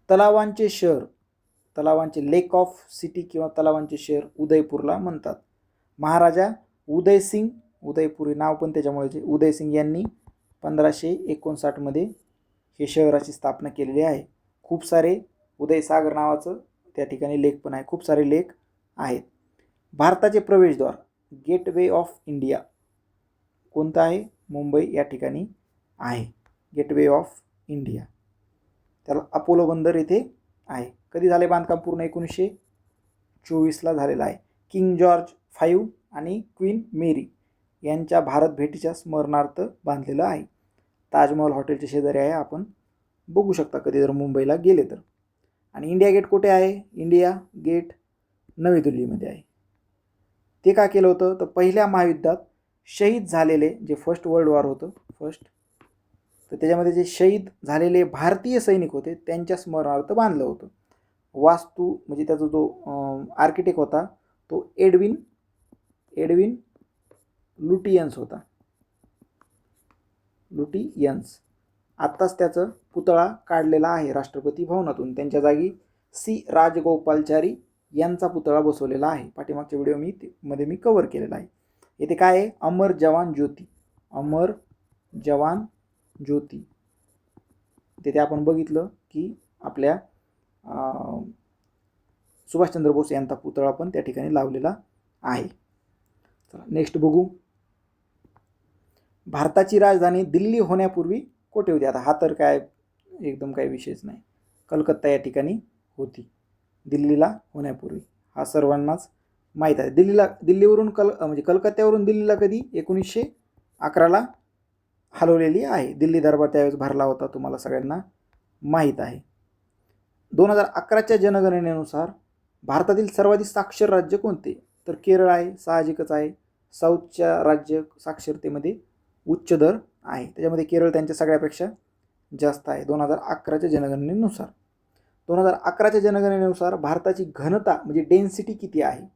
तलावांचे शहर, तलावांचे लेक ऑफ सिटी किंवा तलावांचे शहर उदयपूरला म्हणतात. महाराजा उदयसिंग, उदयपूर नाव पण त्याच्यामुळे उदयसिंग यांनी 1559 मध्ये हे शहराची स्थापना केलेली आहे. खूप सारे उदयसागर नावाचं त्या ठिकाणी लेक पण आहे. खूप सारे लेक आहेत. भारताचे प्रवेशद्वार गेटवे ऑफ इंडिया कोणतं आहे? मुंबई या ठिकाणी आहे. Gateway of India. त्याला अपोलो बंदर येथे आहे. कधी झाले बांधकाम पूर्ण? 1924ला झालेलं आहे. किंग जॉर्ज 5 आणि क्वीन मेरी यांच्या भारत भेटीच्या स्मरणार्थ बांधलेलं आहे. ताजमहल हॉटेलच्या शेजारी आहे. आपण बघू शकता कधी जर मुंबईला गेले तर. आणि इंडिया गेट कुठे आहे? इंडिया गेट नवी दिल्लीमध्ये आहे. ते का केलं होतं? तर पहिल्या महायुद्धात शहीद झालेले, जे फर्स्ट वर्ल्ड वॉर होतं, तर त्याच्यामध्ये जे शहीद झालेले भारतीय सैनिक होते त्यांच्या स्मरणार्थ बांधलं होतं. वास्तू म्हणजे त्याचा जो आर्किटेक्ट होता तो एडविन लुटियन्स होता. लुटियन्स. आत्ताच त्याचं पुतळा काढलेला आहे राष्ट्रपती भवनातून. त्यांच्या जागी सी राजगोपालचारी यांचा पुतळा बसवलेला आहे. पाठीमागच्या व्हिडिओ मध्ये मी कव्हर केलेला आहे. येथे काय आहे, अमर जवान ज्योती, अमर जवान ज्योती. तिथे आपण बघितलं की आपल्या सुभाषचंद्र बोस यांचा पुतळा पण त्या ठिकाणी लावलेला आहे. चला नेक्स्ट बघू. भारताची राजधानी दिल्ली होण्यापूर्वी कुठे होती? आता हा तर काय एकदम काही विषयच नाही, कलकत्ता या ठिकाणी होती दिल्लीला होण्यापूर्वी, हा सर्वांनाच माहीत आहे. दिल्लीवरून म्हणजे कलकत्त्यावरून दिल्लीला कधी 1911ला हलवलेली आहे. दिल्ली दरबार त्यावेळेस भरला होता, तुम्हाला सगळ्यांना माहीत आहे. 2011च्या जनगणनेनुसार भारतातील सर्वाधिक साक्षर राज्य कोणते? तर केरळ आहे, साहजिकच आहे. साऊथच्या राज्य साक्षरतेमध्ये उच्च दर आहे, त्याच्यामध्ये केरळ त्यांच्या सगळ्यापेक्षा जास्त आहे 2011च्या जनगणनेनुसार. 2011च्या जनगणनेनुसार भारताची घनता म्हणजे डेन्सिटी किती आहे?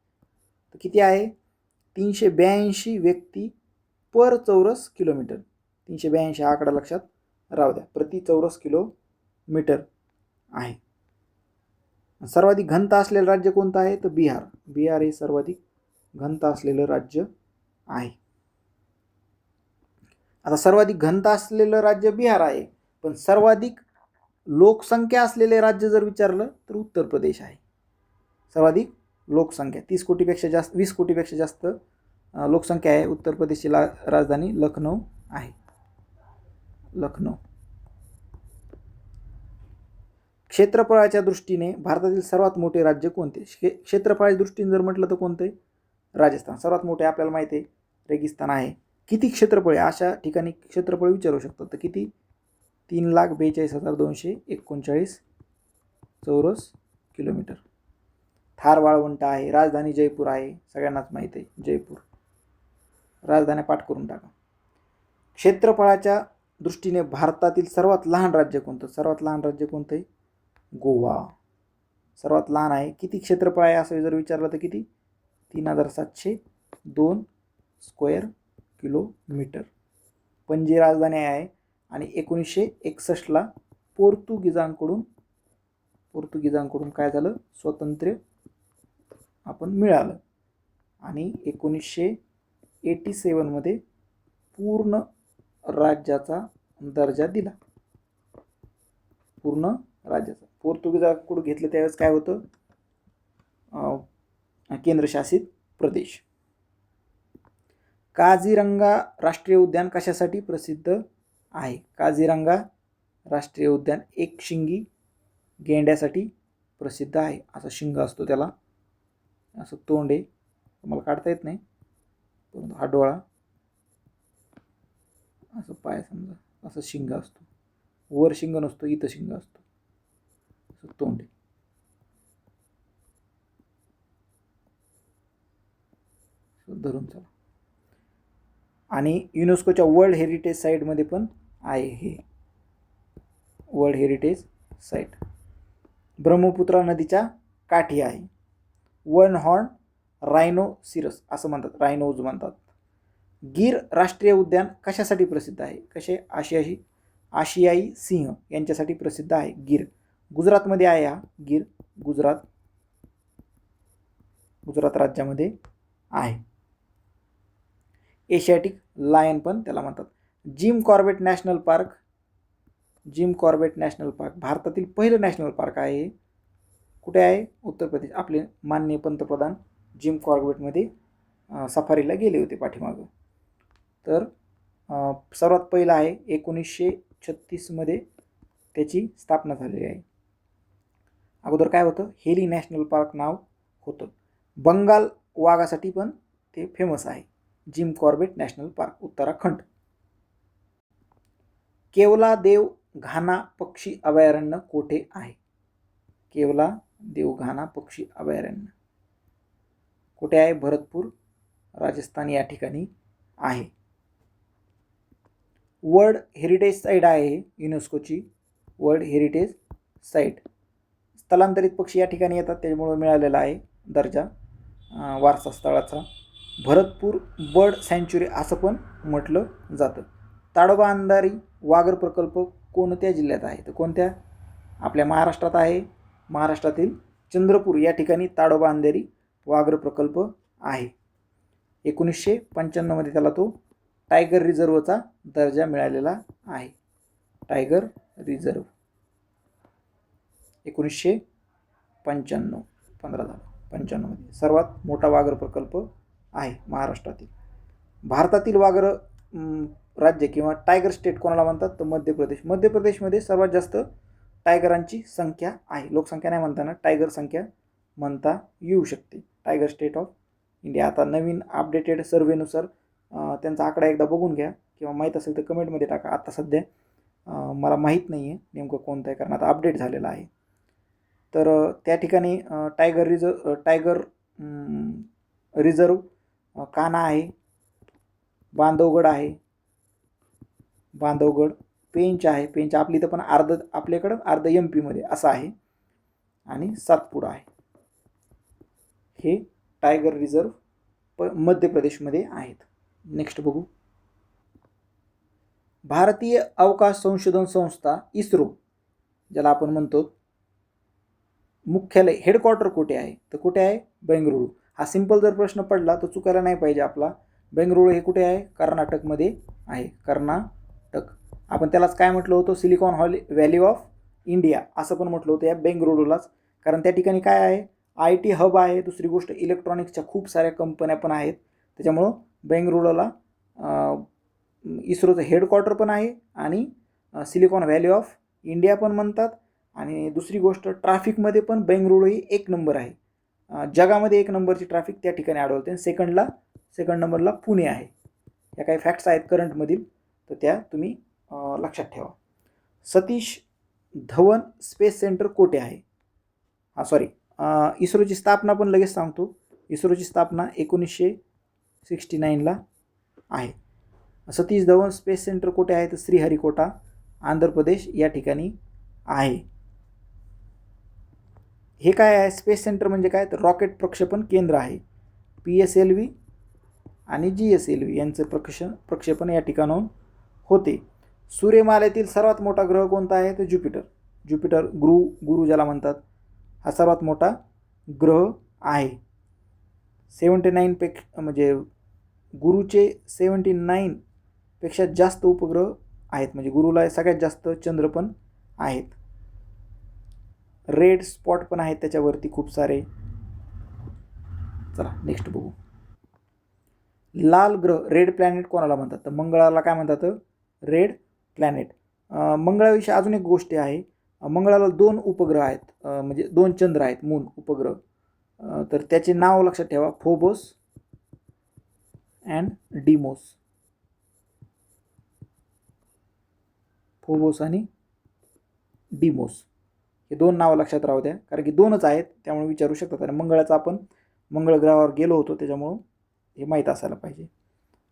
तर किती आहे? 382 व्यक्ती पर चौरस किलोमीटर. 382 हा आकडा लक्षात राहू द्या, प्रति चौरस किलोमीटर आहे. सर्वाधिक घनता असलेलं राज्य कोणतं आहे? तर बिहार. बिहार हे सर्वाधिक घनता असलेलं राज्य आहे. आता सर्वाधिक घनता असलेलं राज्य बिहार आहे, पण सर्वाधिक लोकसंख्या असलेले राज्य जर विचारलं तर उत्तर प्रदेश आहे. सर्वाधिक लोकसंख्या 30 कोटीपेक्षा जास्त, 20 कोटीपेक्षा जास्त लोकसंख्या आहे. उत्तर प्रदेशची राजधानी लखनौ आहे. लखनौ. क्षेत्रफळाच्या दृष्टीने भारतातील सर्वात मोठे राज्य कोणते? क्षेत्रफळाच्या दृष्टीने जर म्हटलं तर कोणते? राजस्थान सर्वात मोठे, आपल्याला माहिती आहे रेगिस्तान आहे. किती क्षेत्रफळ आहे? अशा ठिकाणी क्षेत्रफळ विचारू शकतात. तर किती? 3,42,239 चौरस किलोमीटर. थार वाळवंट आहे. राजधानी जयपूर आहे, सगळ्यांनाच माहिती आहे जयपूर. राजधानी पाठ करून टाका. क्षेत्रफळाच्या दृष्टीने भारतातील सर्वात लहान राज्य कोणतं? सर्वात लहान राज्य कोणतं आहे? गोवा. सर्वात लहान आहे. किती क्षेत्रफळ आहे असं जर विचारलं तर किती? 3,702 स्क्वेअर किलोमीटर. पणजी राजधानी आहे आणि 1961ला पोर्तुगीजांकडून काय झालं? स्वातंत्र्य आपण मिळालं आणि 1987 मध्ये पूर्ण राज्याचा दर्जा दिला. पूर्ण राज्याचा. पोर्तुगीजांकडून घेतलं त्यावेळेस काय होतं? केंद्रशासित प्रदेश. काझीरंगा राष्ट्रीय उद्यान कशासाठी प्रसिद्ध आहे? काझीरंगा राष्ट्रीय उद्यान एकशिंगी गेंड्यासाठी प्रसिद्ध आहे. असा शिंग असतो त्याला, असं तोंड आहे, मला काढता येत नाही, परंतु हा डोळा, असं पाय समजा, असं शिंग असतो. वर शिंग नसतो, इथं शिंग असतो, असं तोंड आहे. धरून चला. आणि युनेस्कोच्या वर्ल्ड हेरिटेज साईटमध्ये पण आहे हे वर्ल्ड हेरिटेज साईट. ब्रह्मपुत्रा नदीच्या काठी आहे. वन हॉर्न रायनोसिरस असं म्हणतात, रायनोज म्हणतात. गीर राष्ट्रीय उद्यान कशासाठी प्रसिद्ध आहे? कसे? आशियाई सिंह यांच्यासाठी प्रसिद्ध आहे गीर. गुजरातमध्ये आहे हा गीर. गुजरात राज्यामध्ये आहे. एशियाटिक लायन पण त्याला म्हणतात. जिम कॉर्बेट नॅशनल पार्क भारतातील पहिलं नॅशनल पार्क आहे. कुठे आहे? उत्तर प्रदेश. आपले माननीय पंतप्रधान जिम कॉर्बेटमध्ये सफारीला गेले होते पाठीमागं. तर सर्वात पहिलं आहे. 1936 मध्ये त्याची स्थापना झालेली आहे. अगोदर काय होतं? हेली नॅशनल पार्क नाव होतं. बंगाल वाघासाठी पण ते फेमस आहे. Jim Corbett national park, Uttarakhand. Keoladeo Ghana पक्षी अभयारण्य कोठे आहे? केवलादेव घाना पक्षी अभयारण्य कुठे आहे? भरतपूर, राजस्थान या ठिकाणी आहे. वर्ल्ड हेरिटेज साईट आहे युनेस्कोची. World heritage site. स्थलांतरित पक्षी या ठिकाणी येतात, त्यामुळे मिळालेला आहे दर्जा वारसा स्थळाचा. भरतपूर बर्ड सँच्युरी असं पण म्हटलं जातं. ताडोबा अंधारी वाघर प्रकल्प कोणत्या जिल्ह्यात आहे? तर कोणत्या? आपल्या महाराष्ट्रात आहे. महाराष्ट्रातील चंद्रपूर या ठिकाणी ताडोबा अंधारी वाघर प्रकल्प आहे. 1995मध्ये त्याला तो टायगर रिझर्वचा दर्जा मिळालेला आहे. टायगर रिझर्व 1995 15 सर्वात मोठा वाघर प्रकल्प आहे महाराष्ट्रातील. भारतातील वाघर राज्य किंवा टायगर स्टेट कोणाला म्हणतात तर मध्य प्रदेश. मध्य प्रदेशमध्ये सर्वात जास्त टायगरांची संख्या आहे. लोकसंख्या नाही म्हणताना टायगर संख्या म्हणता येऊ शकते. Tiger state of India. आता नवीन अपडेटेड सर्वेनुसार त्यांचा आकडा एकदा बघून घ्या किंवा माहीत असेल तर कमेंटमध्ये टाका. आता सध्या मला माहीत नाही आहे नेमकं कोणतं आहे, कारण आता अपडेट झालेलं आहे. तर त्या ठिकाणी टायगर रिझर्व कान्हा आहे, बांधवगड आहे, बांधवगड, पेंच आहे. पेंच आपली इथं पण आपल्याकडं अर्ध MP मध्ये असं आहे, आणि सातपुडा आहे. हे टायगर रिझर्व मध्य प्रदेशमध्ये आहेत. नेक्स्ट बघू. भारतीय अवकाश संशोधन संस्था इस्रो ज्याला आपण म्हणतो, मुख्यालय हेडक्वार्टर कुठे आहे तर कुठे आहे? बेंगळुरू. हा सिंपल जर प्रश्न पडला तर चुकायला नाही पाहिजे आपला. बेंगळुरू हे कुठे आहे? कर्नाटकमध्ये आहे. कर्नाटक. आपण त्यालाच काय म्हटलं होतं? सिलिकॉन व्हॅली ऑफ इंडिया असं पण म्हटलं होतं या बेंगळुरूलाच. कारण त्या ठिकाणी काय आहे? IT हब आहे. दुसरी गोष्ट इलेक्ट्रॉनिक्सच्या खूप साऱ्या कंपन्या पण आहेत. त्याच्यामुळं बेंगळुरूला इस्रोचं हेडक्वार्टर पण आहे आणि सिलिकॉन व्हॅली ऑफ इंडिया पण म्हणतात. आणि दुसरी गोष्ट ट्रॅफिकमध्ये पण बेंगळुरू ही 1 नंबर आहे. जगामध्ये 1 नंबरची ट्रॅफिक त्या ठिकाणी आढळते. सेकंड नंबरला पुणे आहे. या काही फॅक्ट्स आहेत करंटमधील, तर त्या तुम्ही लक्षात ठेवा. सतीश धवन स्पेस सेंटर कुठे आहे? इस्रोची स्थापना पण लगेच सांगतो. इस्रोची स्थापना 1969ला आहे. सतीश धवन स्पेस सेंटर कुठे आहे तर श्रीहरिकोटा, आंध्र प्रदेश या ठिकाणी आहे. हे काय आहे? स्पेस सेंटर म्हणजे काय तर रॉकेट प्रक्षेपण केंद्र आहे. PSLV आणि GSLV यांचं प्रक्षेपण या ठिकाणाहून होते. सूर्यमालेतील सर्वात मोठा ग्रह कोणता आहे तर ज्युपिटर गुरु ज्याला म्हणतात, हा सर्वात मोठा ग्रह आहे. 79 म्हणजे गुरुचे 79 पेक्षा जास्त उपग्रह आहेत. म्हणजे गुरुला सगळ्यात जास्त चंद्र पण आहेत. रेड स्पॉट पण आहेत त्याच्यावरती खूप सारे. चला नेक्स्ट बघू. लाल ग्रह रेड प्लॅनेट कोणाला म्हणतात तर मंगळाला काय म्हणतात? Red planet. मंगळाविषयी अजून एक गोष्ट आहे. मंगळाला 2 उपग्रह आहेत, म्हणजे 2 चंद्र आहेत, मून उपग्रह. तर त्याचे नाव लक्षात ठेवा. Phobos and Deimos. फोबोस आणि डिमोस हे 2 नावं लक्षात राहू द्या, कारण की 2च आहेत त्यामुळे विचारू शकतात. आणि मंगळाचा आपण मंगळ ग्रहावर गेलो होतो त्याच्यामुळं हे माहीत असायला पाहिजे.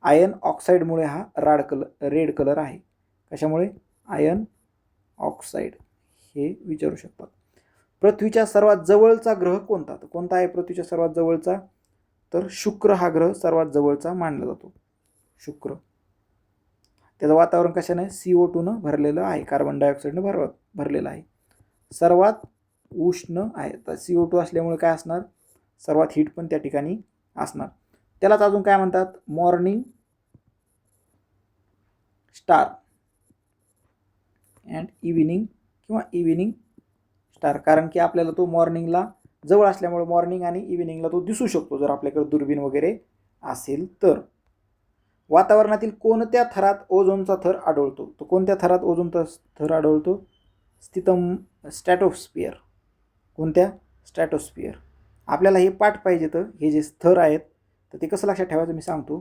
आयर्न ऑक्साईडमुळे हा रेड कलर आहे. कशामुळे? आयर्न ऑक्साईड हे विचारू शकतात. पृथ्वीच्या सर्वात जवळचा ग्रह कोणता? तर कोणता आहे पृथ्वीच्या सर्वात जवळचा? तर शुक्र हा ग्रह सर्वात जवळचा मानला जातो. शुक्र. त्याचं वातावरण कशाने? CO2 भरलेलं आहे. कार्बन डायऑक्साईडनं भरलेलं आहे. सर्वात उष्ण आहे. तर CO2 असल्यामुळे काय असणार? सर्वात हीट पण त्या ठिकाणी असणार. त्यालाच अजून काय म्हणतात? Morning star and evening star. कारण की आपल्याला तो मॉर्निंगला जवळ असल्यामुळे मॉर्निंग आणि इव्हिनिंगला तो दिसू शकतो जर आपल्याकडे दुर्बीण वगैरे असेल तर. वातावरणातील कोणत्या थरात ओझोनचा थर आढळतो? तो कोणत्या थरात ओझोनचा थर आढळतो? स्ट्रॅटोस्फिअर. कोणत्या? स्ट्रॅटोस्फिअर. आपल्याला हे पाठ पाहिजे तर हे जे थर आहेत तर ते कसं लक्षात ठेवायचं मी सांगतो.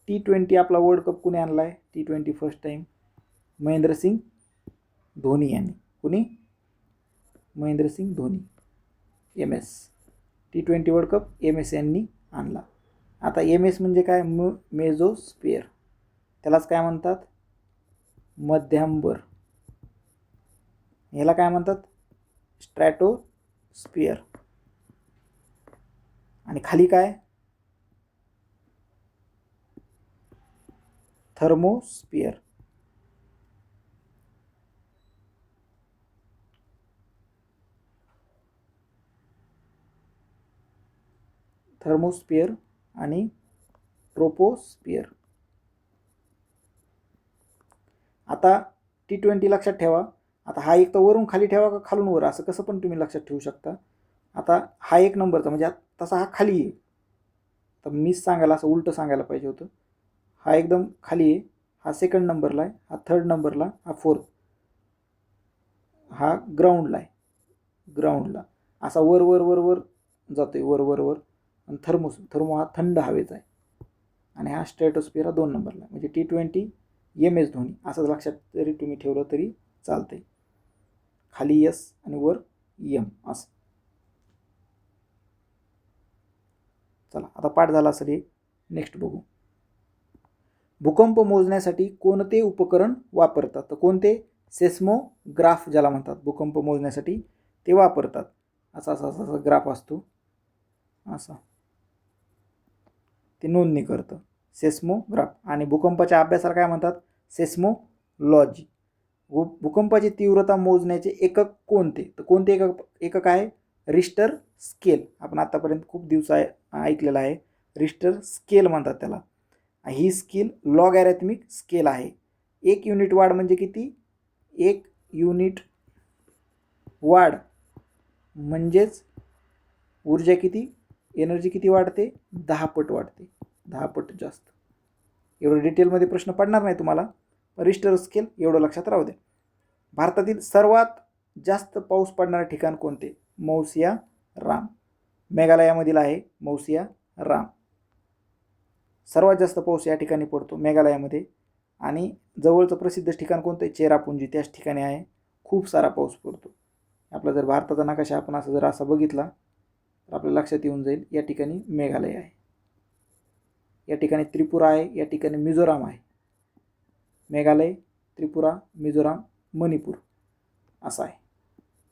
T20 आपला वर्ल्ड कप कुणी आणला आहे? T20 first time Mahendra Singh Dhoni यांनी. कुणी? Mahendra Singh Dhoni. MS T20 world cup MS यांनी आणला. आता MS म्हणजे काय? मेझोस्फिअर. त्यालाच काय म्हणतात? मध्यांबर. याला काय म्हणतात? स्ट्रॅटोस्फिअर. आणि खाली काय? थर्मोस्फिअर. थर्मोस्फिअर आणि ट्रोपोस्फियर. आता T20 लक्षात ठेवा. आता हा एक तर वरून खाली ठेवा का खालून वर, असं कसं पण तुम्ही लक्षात ठेवू शकता. आता हा एक नंबरचा म्हणजे तसा हा खाली आहे, तर मीच सांगायला असं उलटं सांगायला पाहिजे होतं. हा एकदम खाली आहे, हा सेकंड नंबरला आहे, हा थर्ड नंबरला, हा फोर्थ, हा ग्राउंडला आहे, ग्राउंडला असा वर वर वर वर जातोय, वर वर वर. आणि थर्मो हा थंड हवेचा आहे, आणि हा स्ट्रॅटोस्फिअर हा 2 नंबरला. म्हणजे T20 MS धोनी असं लक्षात जरी तुम्ही ठेवलं तरी चालतंय. खाली S आणि वर M असं. चला आता पाठ झाला असेल हे, नेक्स्ट बघू. भूकंप मोजण्यासाठी कोणते उपकरण वापरतात? तर कोणते? सेस्मोग्राफ ज्याला म्हणतात, भूकंप मोजण्यासाठी ते वापरतात. असा असा असा ग्राफ असतो, असा ते नोंदणी करतं सेस्मोग्राफ. आणि भूकंपाच्या अभ्यासाला काय म्हणतात? सेस्मोलॉजी. भूकंपाची तीव्रता मोजण्याचे एकक कोणते? तर कोणते एकक आहे? Richter scale. आपण आतापर्यंत खूप दिवस ऐकलेला आहे, रिश्टर स्केल म्हणतात त्याला. ही स्केल लॉगॅरिथमिक स्केल आहे. 1 युनिट वाढ म्हणजे किती? 1 युनिट वाढ म्हणजेच ऊर्जा किती, एनर्जी किती वाढते? 10 पट वाढते, 10 पट जास्त. एवढं डिटेलमध्ये प्रश्न पडणार नाही तुम्हाला, रिश्टर स्केल एवढं लक्षात राहू द्या. भारतातील सर्वात जास्त पाऊस पडणारे ठिकाण कोणते? मौसिया राम. मेघालयामधील आहे मौसिया राम. सर्वात जास्त पाऊस या ठिकाणी पडतो मेघालयामध्ये. आणि जवळचं प्रसिद्ध ठिकाण कोणतं? चेरापुंजी, त्याच ठिकाणी आहे. खूप सारा पाऊस पडतो. आपला जर भारताचा नकाशा आपण असं जर असा बघितला तर आपल्या लक्षात येऊन जाईल, या ठिकाणी मेघालय आहे, या ठिकाणी त्रिपुरा आहे, या ठिकाणी मिझोराम आहे. मेघालय, त्रिपुरा, मिझोराम, मणिपूर असं आहे.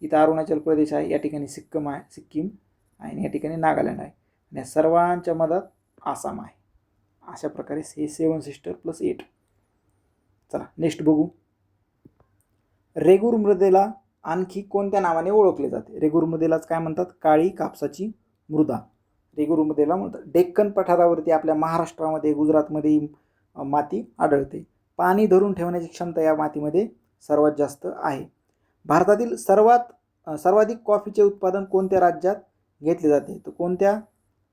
इथं अरुणाचल प्रदेश आहे, या ठिकाणी सिक्कीम आहे, आणि या ठिकाणी नागालँड आहे, आणि या सर्वांच्या मधात आसाम आहे. अशा प्रकारे हे 7 सिस्टर प्लस 8. चला नेक्स्ट बघू. रेगूर मृदेला आणखी कोणत्या नावाने ओळखले जाते? रेगूर मृदेलाच काय म्हणतात? काळी कापसाची मृदा रेगूर मृदेला म्हणतात. डेक्कन पठारावरती आपल्या महाराष्ट्रामध्ये, गुजरातमध्ये माती आढळते. पाणी धरून ठेवण्याची क्षमता या मातीमध्ये सर्वात जास्त आहे. भारतातील सर्वाधिक कॉफीचे उत्पादन कोणत्या राज्यात घेतले जाते? तर कोणत्या?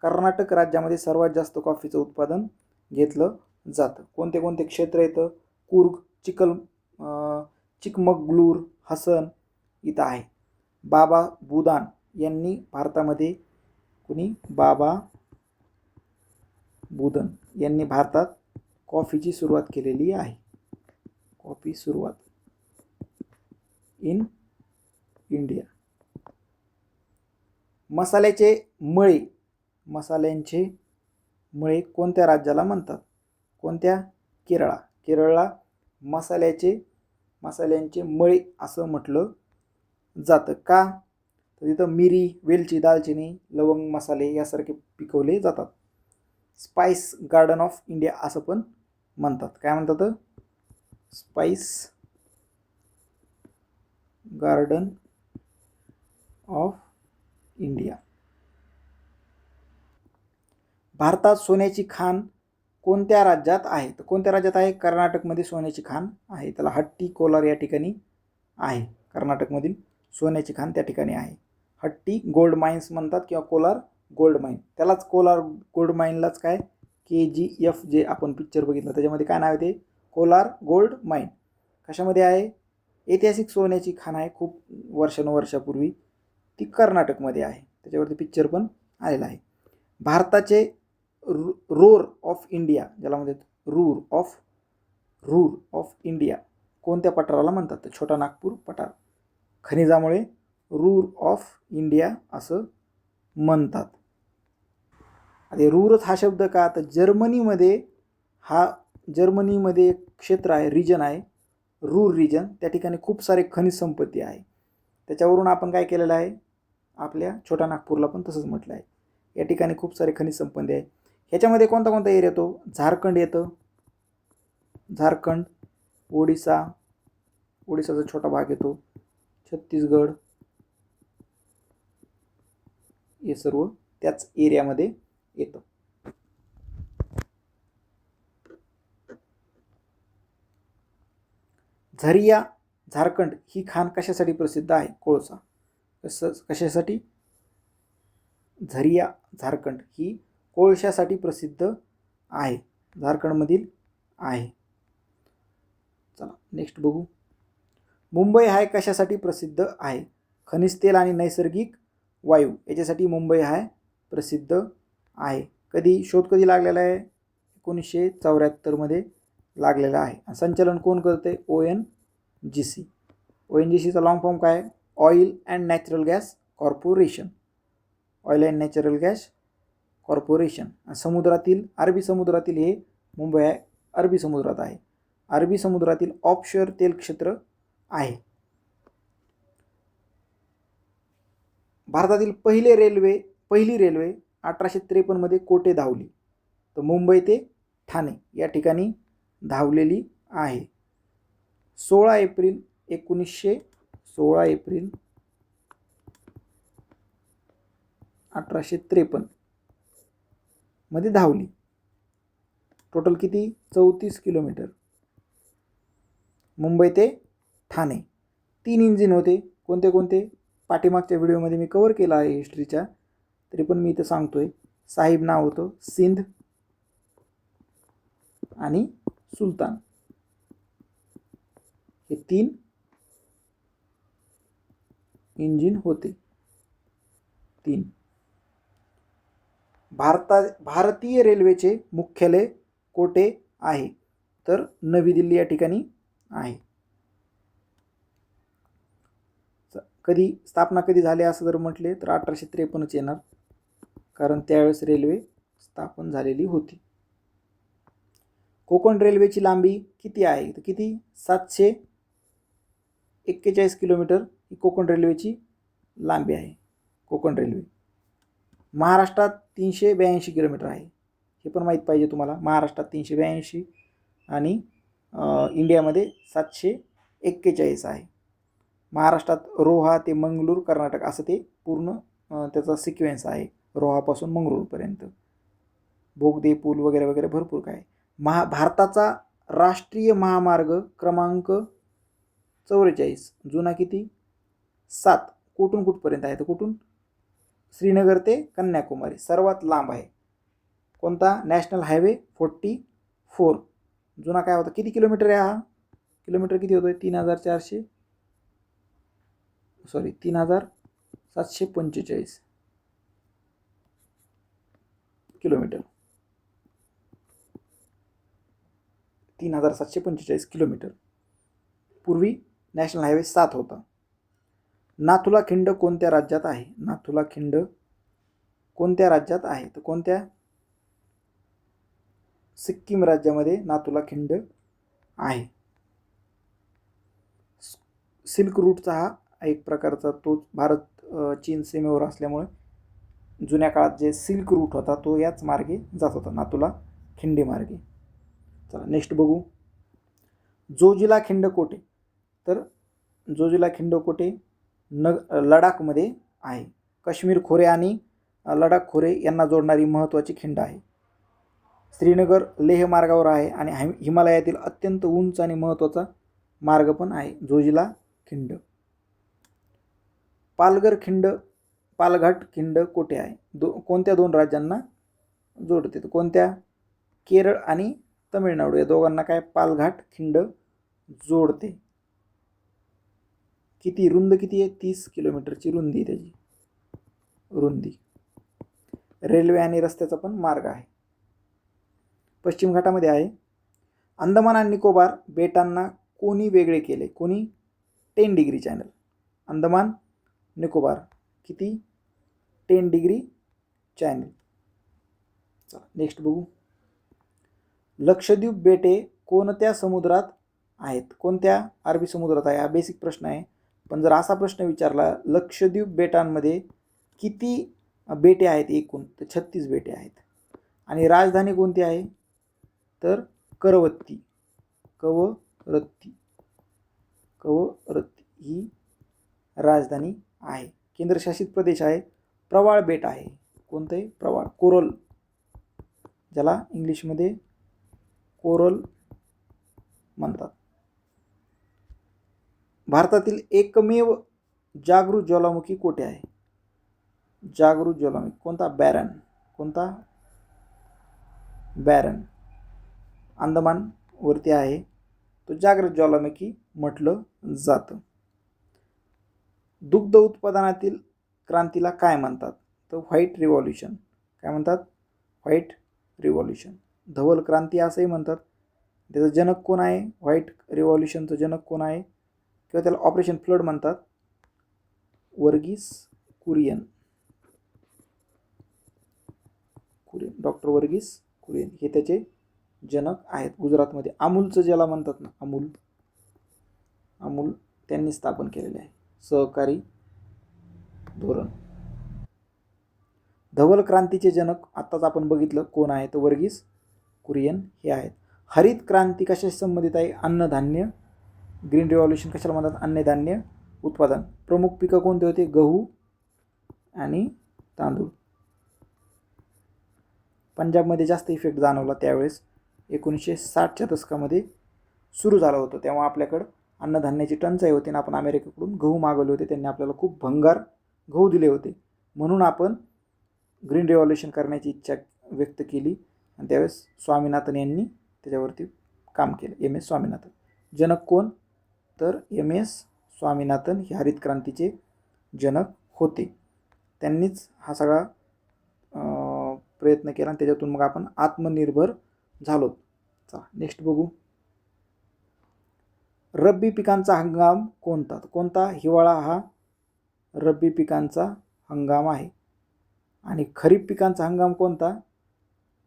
कर्नाटक राज्यामध्ये सर्वात जास्त कॉफीचं उत्पादन घेतलं जातं. कोणते कोणते क्षेत्र येतं? कुर्ग, चिकमगलूर, हसन इथं आहे. बाबा बुदान यांनी भारतामध्ये, कुणी? बाबा बुदन यांनी भारतात कॉफीची सुरुवात केलेली आहे. कॉफी सुरुवात इन इंडिया. मसाल्यांचे मळे कोणत्या राज्याला म्हणतात? कोणत्या? केरळा. केरळला मसाल्यांचे मळे असं म्हटलं जातं. का? तर तिथं मिरी, वेलची, दालचिनी, लवंग, मसाले यासारखे पिकवले जातात. स्पाइस गार्डन ऑफ इंडिया असं पण म्हणतात. काय म्हणतात? Spice garden of India. भारतात सोन्याची खाण कोणत्या राज्यात आहे? तर कोणत्या राज्यात आहे? कर्नाटकमध्ये सोन्याची खाण आहे. त्याला हट्टी कोलार या ठिकाणी आहे. कर्नाटकमधील सोन्याची खाण त्या ठिकाणी आहे. हट्टी गोल्ड माइन्स म्हणतात किंवा कोलार गोल्ड माइन. त्यालाच कोलार गोल्ड माइनलाच काय, KGF जे आपण पिक्चर बघितलं त्याच्यामध्ये काय नाव आहे ते? Kolar gold mine. कशामध्ये आहे? ऐतिहासिक सोन्याची खाण आहे, खूप वर्षानुवर्षापूर्वी ती कर्नाटकमध्ये आहे. त्याच्यावरती पिक्चर पण आलेला आहे. भारताचे रोर ऑफ इंडिया ज्याला म्हणतात, रूर ऑफ इंडिया कोणत्या पठाराला म्हणतात? तर छोटा नागपूर पठार. खनिजामुळे रूर ऑफ इंडिया असं म्हणतात. आता रूरच हा शब्द का? तर जर्मनीमध्ये एक क्षेत्र आहे, रिजन आहे रूर रिजन. त्या ठिकाणी खूप सारे खनिज संपत्ती आहे. त्याच्यावरून आपण काय केलेलं आहे? आपल्या छोटा नागपूरला पण तसंच म्हटलं आहे. या ठिकाणी खूप सारे खनिज संपत्ती आहे. ह्याच्यामध्ये कोणता कोणता एरिया येतो? झारखंड येतं, झारखंड, ओडिसाचा छोटा भाग येतो, छत्तीसगड, हे सर्व त्याच एरियामध्ये येतं. झरिया झारखंड ही खाण कशासाठी प्रसिद्ध आहे? कोळसा. कशासाठी? झरिया झारखंड ही कोळशासाठी प्रसिद्ध आहे, झारखंडमधील आहे. चला नेक्स्ट बघू. मुंबई हा कशासाठी प्रसिद्ध आहे? खनिज तेल आणि नैसर्गिक वायू याच्यासाठी मुंबई हा प्रसिद्ध आहे. कधी लागलेला आहे? 1974 मध्ये लागलेला आहे. संचालन कोण करते? ONGC. ONGCचा लॉंग फॉर्म काय आहे? Oil and natural gas corporation. Oil and natural gas corporation. समुद्रातील, अरबी समुद्रातील हे मुंबई आहे, अरबी समुद्रात आहे. अरबी समुद्रातील ऑफशोअर तेल क्षेत्र आहे. भारतातील पहिली रेल्वे 1853 मध्ये कोठे धावली? तर मुंबई ते ठाणे या ठिकाणी धावलेली आहे. 16 एप्रिल 1853 मध्ये धावली. टोटल किती? 34 किलोमीटर. मुंबई ते ठाणे. 3 इंजिन होते. कोणते कोणते? पाठीमागच्या व्हिडिओमध्ये मी कव्हर केला आहे हिस्ट्रीच्या, तरी पण मी इथं सांगतोय. साहिब नाव होतं, सिंध आणि सुलतान, हे 3 इंजिन होते. 3. भारतीय रेल्वेचे मुख्यालय कोठे आहे? तर नवी दिल्ली या ठिकाणी आहे. स्थापना कधी झाली असं जर म्हटले तर 1853 येणार, कारण त्यावेळेस रेल्वे स्थापन झालेली होती. कोकण रेल्वेची लांबी किती आहे? तर किती? 741 किलोमीटर ही कोकण रेल्वेची लांबी आहे. कोकण रेल्वे. महाराष्ट्रात 382 किलोमीटर आहे, हे पण माहीत पाहिजे तुम्हाला. महाराष्ट्रात 382 आणि इंडियामध्ये 741 आहे. महाराष्ट्रात रोहा ते मंगळूर कर्नाटक असं ते पूर्ण त्याचा सिक्वेन्स आहे, रोहापासून मंगळूरपर्यंत. बोगदे, पूल वगैरे वगैरे भरपूर काय. भारताचा राष्ट्रीय महामार्ग क्रमांक 44 जुना किती? 7 कुठून कुठपर्यंत आहे? तर कुठून? श्रीनगर ते कन्याकुमारी सर्वात लांब आहे. कोणता? National highway 44. जुना काय होता? किती किलोमीटर आहे हा? किलोमीटर किती होतोय? 3745 किलोमीटर. 3745 किलोमीटर. पूर्वी नॅशनल हायवे 7 होता. नाथुला खिंड कोणत्या राज्यात आहे? नाथुला खिंड कोणत्या राज्यात आहे? तर कोणत्या? सिक्कीम राज्यामध्ये नाथुला खिंड आहे. सिल्क रूटचा हा एक प्रकारचा तोच भारत चीन सीमेवर असल्यामुळे जुन्या काळात जे सिल्क रूट होता तो याच मार्गे जात होता, नाथुला खिंडी मार्गे. चला नेक्स्ट बघू. जोजिला खिंड कोठे? तर जोजिला खिंड कोठे? लडाखमध्ये आहे. काश्मीर खोरे आणि लडाख खोरे यांना जोडणारी महत्त्वाची खिंड आहे. श्रीनगर लेह मार्गावर आहे आणि हिमालयातील अत्यंत उंच आणि महत्त्वाचा मार्ग पण आहे जोजिला खिंड. पालघाट खिंड कोठे आहे? कोणत्या 2 राज्यांना जोडते? तर कोणत्या? केरळ आणि तमिळनाडू या दोघांना काय पालघाट खिंड जोडते. किती रुंद किती आहे? 30 किलोमीटरची रुंदी त्याची रुंदी. रेल्वे आणि रस्त्याचा पण मार्ग आहे. पश्चिम घाटामध्ये आहे. अंदमान आणि निकोबार बेटांना कोणी वेगळे केले? कोणी? 10 डिग्री चॅनल. अंदमान निकोबार किती? 10 डिग्री चॅनल. चला नेक्स्ट बघू. लक्षद्वीप बेटे कोणत्या समुद्रात आहेत? कोणत्या? अरबी समुद्रात आहे. हा बेसिक प्रश्न आहे, पण जर असा प्रश्न विचारला लक्षद्वीप बेटांमध्ये किती बेटे आहेत एकूण, तर 36 बेटे आहेत. आणि राजधानी कोणती आहे? तर करवत्ती ही राजधानी आहे. केंद्रशासित प्रदेश आहे. प्रवाळ बेट आहे. कोणते? प्रवाळ, कोरल, ज्याला इंग्लिशमध्ये कोरल म्हणतात. भारतातील एकमेव जागृत ज्वालामुखी कोठे आहे? जागृत ज्वालामुखी कोणता? बॅरन. कोणता? बॅरन. अंदमान वरती आहे, तो जागृत ज्वालामुखी म्हटलं जातं. दुग्ध उत्पादनातील क्रांतीला काय म्हणतात? तर व्हाईट रिव्हॉल्युशन. काय म्हणतात? White revolution. धवल क्रांती असंही म्हणतात. त्याचं जनक कोण आहे? व्हाईट रिव्हॉल्युशनचं जनक कोण आहे? किंवा त्याला ऑपरेशन फ्लड म्हणतात. वर्गीस कुरियन. डॉक्टर वर्गीस कुरियन हे त्याचे जनक आहेत. गुजरातमध्ये अमूलचं ज्याला म्हणतात ना, अमूल त्यांनी स्थापन केलेले आहे. सहकारी धोरण. धवल क्रांतीचे जनक आत्ताच आपण बघितलं कोण आहे? तर वर्गीस कुरियन हे आहेत. हरित क्रांती कशाशी संबंधित आहे? अन्नधान्य. ग्रीन रिव्हॉल्युशन कशाला म्हणतात? अन्नधान्य उत्पादन. प्रमुख पिकं कोणते होते? गहू आणि तांदूळ. पंजाबमध्ये जास्त इफेक्ट जाणवला त्यावेळेस 1960च्या दशकामध्ये सुरू झालं होतं. तेव्हा आपल्याकडं अन्नधान्याची टंचाई होती आणि आपण अमेरिकेकडून गहू मागवले होते. त्यांनी आपल्याला खूप भंगार गहू दिले होते. म्हणून आपण ग्रीन रिव्हॉल्युशन करण्याची इच्छा व्यक्त केली आणि त्यावेळेस स्वामीनाथन यांनी त्याच्यावरती काम केलं. MS स्वामीनाथन. जनक कोण? तर MS स्वामीनाथन हे हरित क्रांतीचे जनक होते. त्यांनीच हा सगळा प्रयत्न केला आणि त्याच्यातून मग आपण आत्मनिर्भर झालो. चला नेक्स्ट बघू. रब्बी पिकांचा हंगाम कोणता? कोणता? हिवाळा हा रब्बी पिकांचा हंगाम आहे. आणि खरीप पिकांचा हंगाम कोणता?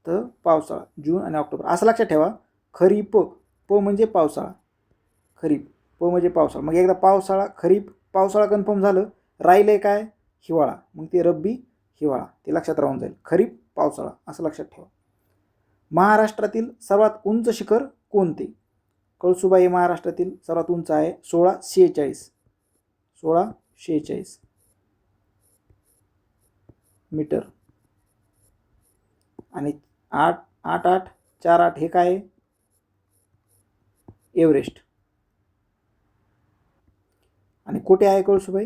तर पावसाळा. जून आणि ऑक्टोबर. असं लक्षात ठेवा, खरीप प म्हणजे पावसाळा, खरीप प म्हणजे पावसाळा. मग एकदा पावसाळा, खरीप, पावसाळा कन्फर्म झालं, राहिले काय? हिवाळा. मग ते रब्बी, हिवाळा ते लक्षात राहून जाईल. खरीप, पावसाळा असं लक्षात ठेवा. महाराष्ट्रातील सर्वात उंच शिखर कोणते? कळसुबा हे महाराष्ट्रातील सर्वात उंच आहे. 1646 मीटर. आणि 8848 हे काय? एव्हरेस्ट. आणि कुठे आहे कळसुबाई?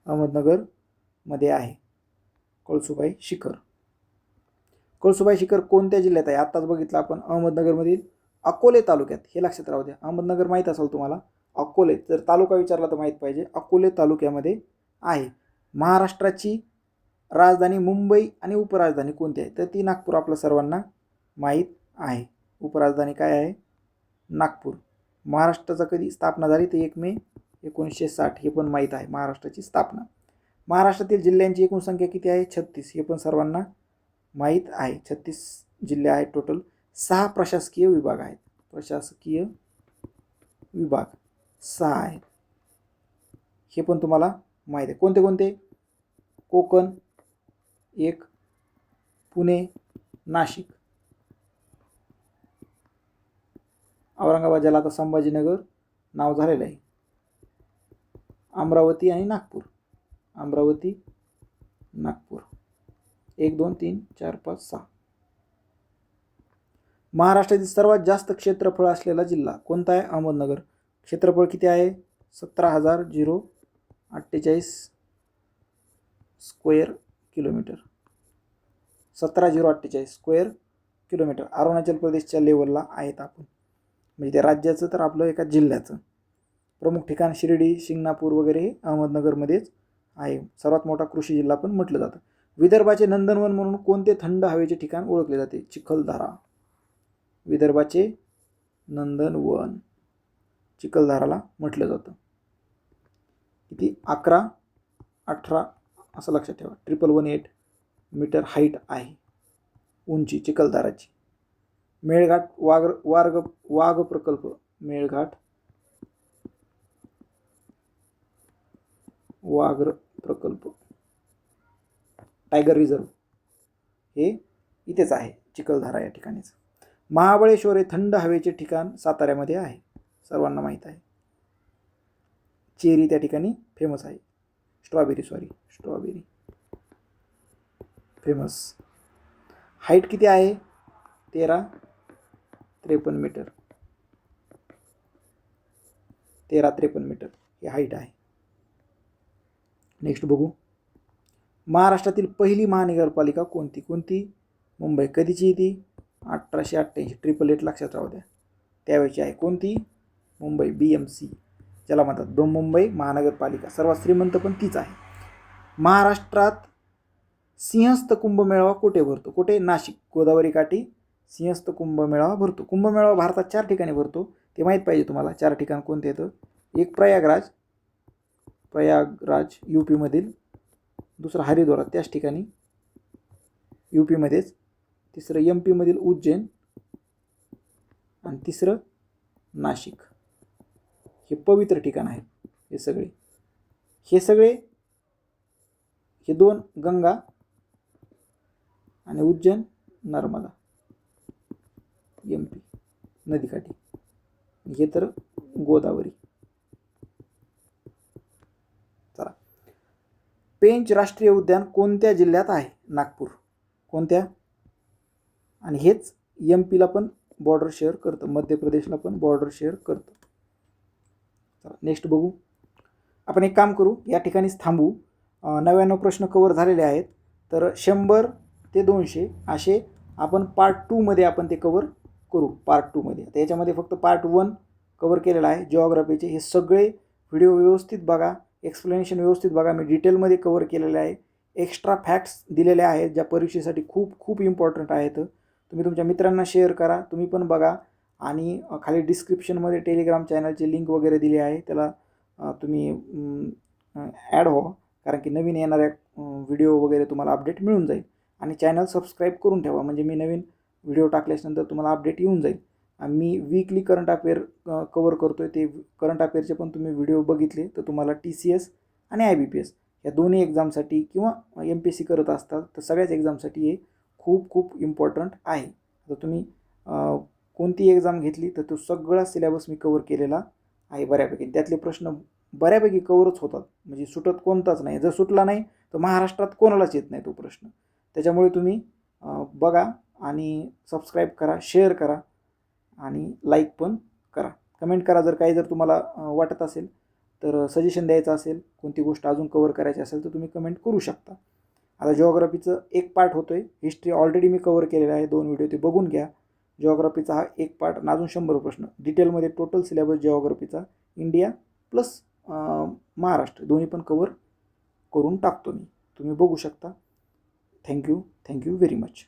अहमदनगर मध्ये आहे कळसुबाई शिखर. कळसुबाई शिखर कोणत्या जिल्ह्यात आहे? आत्ताच बघितलं आपण, अहमदनगरमधील अकोले तालुक्यात. हे लक्षात राहू द्या. अहमदनगर माहीत असेल तुम्हाला. अकोले जर तालुका विचारला तर माहीत पाहिजे. अकोले तालुक्यामध्ये आहे. महाराष्ट्राची राजधानी मुंबई आणि उपराजधानी कोणती आहे? तर ती नागपूर. आपल्या सर्वांना माहीत आहे. उपराजधानी काय आहे? नागपूर. महाराष्ट्राचा कधी स्थापना झाली? तर 1 मे 1960. हे पण माहीत आहे महाराष्ट्राची स्थापना. महाराष्ट्रातील जिल्ह्यांची एकूण संख्या किती आहे? 36. हे पण सर्वांना माहीत आहे. 36 जिल्हे आहेत टोटल. 6 प्रशासकीय विभाग आहेत. प्रशासकीय विभाग 6 आहेत. हे पण तुम्हाला माहीत आहे. कोणते कोणते? कोकण 1, पुणे, नाशिक, औरंगाबाद ज्याला आता संभाजीनगर नाव झालेलं आहे, अमरावती आणि नागपूर. अमरावती, नागपूर. 1 2 3 4 5 6. महाराष्ट्रातील सर्वात जास्त क्षेत्रफळ असलेला जिल्हा कोणता आहे? अहमदनगर. क्षेत्रफळ किती आहे? 17,048 square kilometre. 17,048 square kilometre. Arunachal प्रदेशच्या लेवलला आहेत आपण. म्हणजे त्या राज्याचं तर आपलं एका जिल्ह्याचं. प्रमुख ठिकाण शिर्डी, शिंगणापूर वगैरे हे अहमदनगरमध्येच आहे. सर्वात मोठा कृषी जिल्हा पण म्हटलं जातं. विदर्भाचे नंदनवन म्हणून कोणते थंड हवेचे ठिकाण ओळखले जाते? चिखलदरा. विदर्भाचे नंदनवन चिखलदराला म्हटलं जातं. किती? 11, 18 असं लक्षात ठेवा. 1118 मीटर हाईट आहे उंची चिखलदराची. मेळघाट वाघ प्रकल्प. मेळघाट वाघ प्रकल्प, टायगर रिझर्व हे इथेच आहे, चिखलदरा या ठिकाणीच. महाबळेश्वर हे थंड हवेचे ठिकाण साताऱ्यामध्ये आहे. सर्वांना माहीत आहे. चेरी त्या ठिकाणी फेमस आहे. Strawberry famous. हाईट किती आहे? 1353 मीटर. 1353 मीटर ही हाईट आहे. नेक्स्ट बघू, महाराष्ट्रातील पहिली महानगरपालिका कोणती? मुंबई. कधीची ती? 1888. 888 लक्षात राहू द्या. त्यावेळची आहे. कोणती? मुंबई. BMC ज्याला म्हणतात, बृहन्मुंबई महानगरपालिका. सर्वात श्रीमंत पण तीच आहे. महाराष्ट्रात सिंहस्थ कुंभमेळावा कुठे भरतो? कुठे? नाशिक. गोदावरी काठी सिंहस्थ कुंभमेळावा भरतो. कुंभमेळावा भारतात 4 ठिकाणी भरतो, ते माहीत पाहिजे तुम्हाला. 4 ठिकाण कोणते येतं? एक प्रयागराज UP मधील. दुसरं हरिद्वार त्याच ठिकाणी UP मध्येच. तिसरं MP मधील उज्जैन. आणि तिसरं नाशिक. हे पवित्र ठिकाण आहेत. हे सगळे हे 2 गंगा आणि उज्जैन नर्मदा MP नदीकाठी. हे तर गोदावरी. चला, पेंच राष्ट्रीय उद्यान कोणत्या जिल्ह्यात आहे? नागपूर. कोणत्या? आणि हेच MP ला पण बॉर्डर शेअर करतं, मध्य प्रदेशला पण बॉर्डर शेअर करतं. चला नेक्स्ट बघू. आपण एक काम करू, या ठिकाणीच थांबू. 99 प्रश्न कवर झालेले आहेत. तर 100 ते 200 असे आपण पार्ट 2 मध्ये आपण ते कवर करू. पार्ट 2 मध्ये आता याच्यामध्ये फक्त पार्ट 1 कवर केलेला आहे जिओग्राफीचे. हे सगळे व्हिडिओ व्यवस्थित बघा, एक्सप्लेनेशन व्यवस्थित बघा. मी डिटेलमध्ये कवर केलेले आहे. एक्स्ट्रा फॅक्ट्स दिलेले आहेत ज्या परीक्षेसाठी खूप खूप इम्पॉर्टंट आहेत. तुम्ही तुमच्या मित्रांना शेअर करा, तुम्ही पण बघा. आणि खाली डिस्क्रिप्शनमध्ये टेलिग्राम चॅनलची लिंक वगैरे दिली आहे, त्याला तुम्ही ॲड व्हा, कारण की नवीन येणाऱ्या व्हिडिओ वगैरे तुम्हाला अपडेट मिळून जाईल. आणि चॅनल सबस्क्राईब करून ठेवा, म्हणजे मी नवीन व्हिडिओ टाकल्यानंतर तुम्हाला अपडेट येऊन जाईल. मी वीकली करंट अफेअर कवर करतो आहे. ते करंट अफेअरचे पण तुम्ही व्हिडिओ बघितले तर तुम्हाला TCS आणि IBPS या दोन्ही एक्झामसाठी किंवा MPSC करत असतात तर सगळ्याच एक्झामसाठी हे खूप खूप इम्पॉर्टंट आहे. तर तुम्ही कोणती एक्झाम घेतली तर तो सगळा सिलेबस मी कवर केलेला आहे बऱ्यापैकी. त्यातले प्रश्न बऱ्यापैकी कवरच होतात, म्हणजे सुटत कोणताच नाही. जर सुटला नाही तर महाराष्ट्रात कोणालाच येत नाही तो प्रश्न. त्याच्यामुळे तुम्ही बघा आणि सबस्क्राईब करा, शेअर करा आणि लाईक पण करा. कमेंट करा जर तुम्हाला वाटत असेल तर, सजेशन द्यायचं असेल, कोणती गोष्ट अजून कवर करायची असेल तर तुम्ही कमेंट करू शकता. आता जिओग्राफीचं एक पार्ट होतो आहे. हिस्ट्री ऑलरेडी मी कवर केलेला आहे, 2 व्हिडिओ ते बघून घ्या. जिओग्राफीचा हा एक पार्ट आणि अजून 100 प्रश्न डिटेलमध्ये टोटल सिलेबस जिओग्राफीचा इंडिया प्लस महाराष्ट्र दोन्ही पण कवर करून टाकतो मी. तुम्ही बघू शकता. Thank you very much.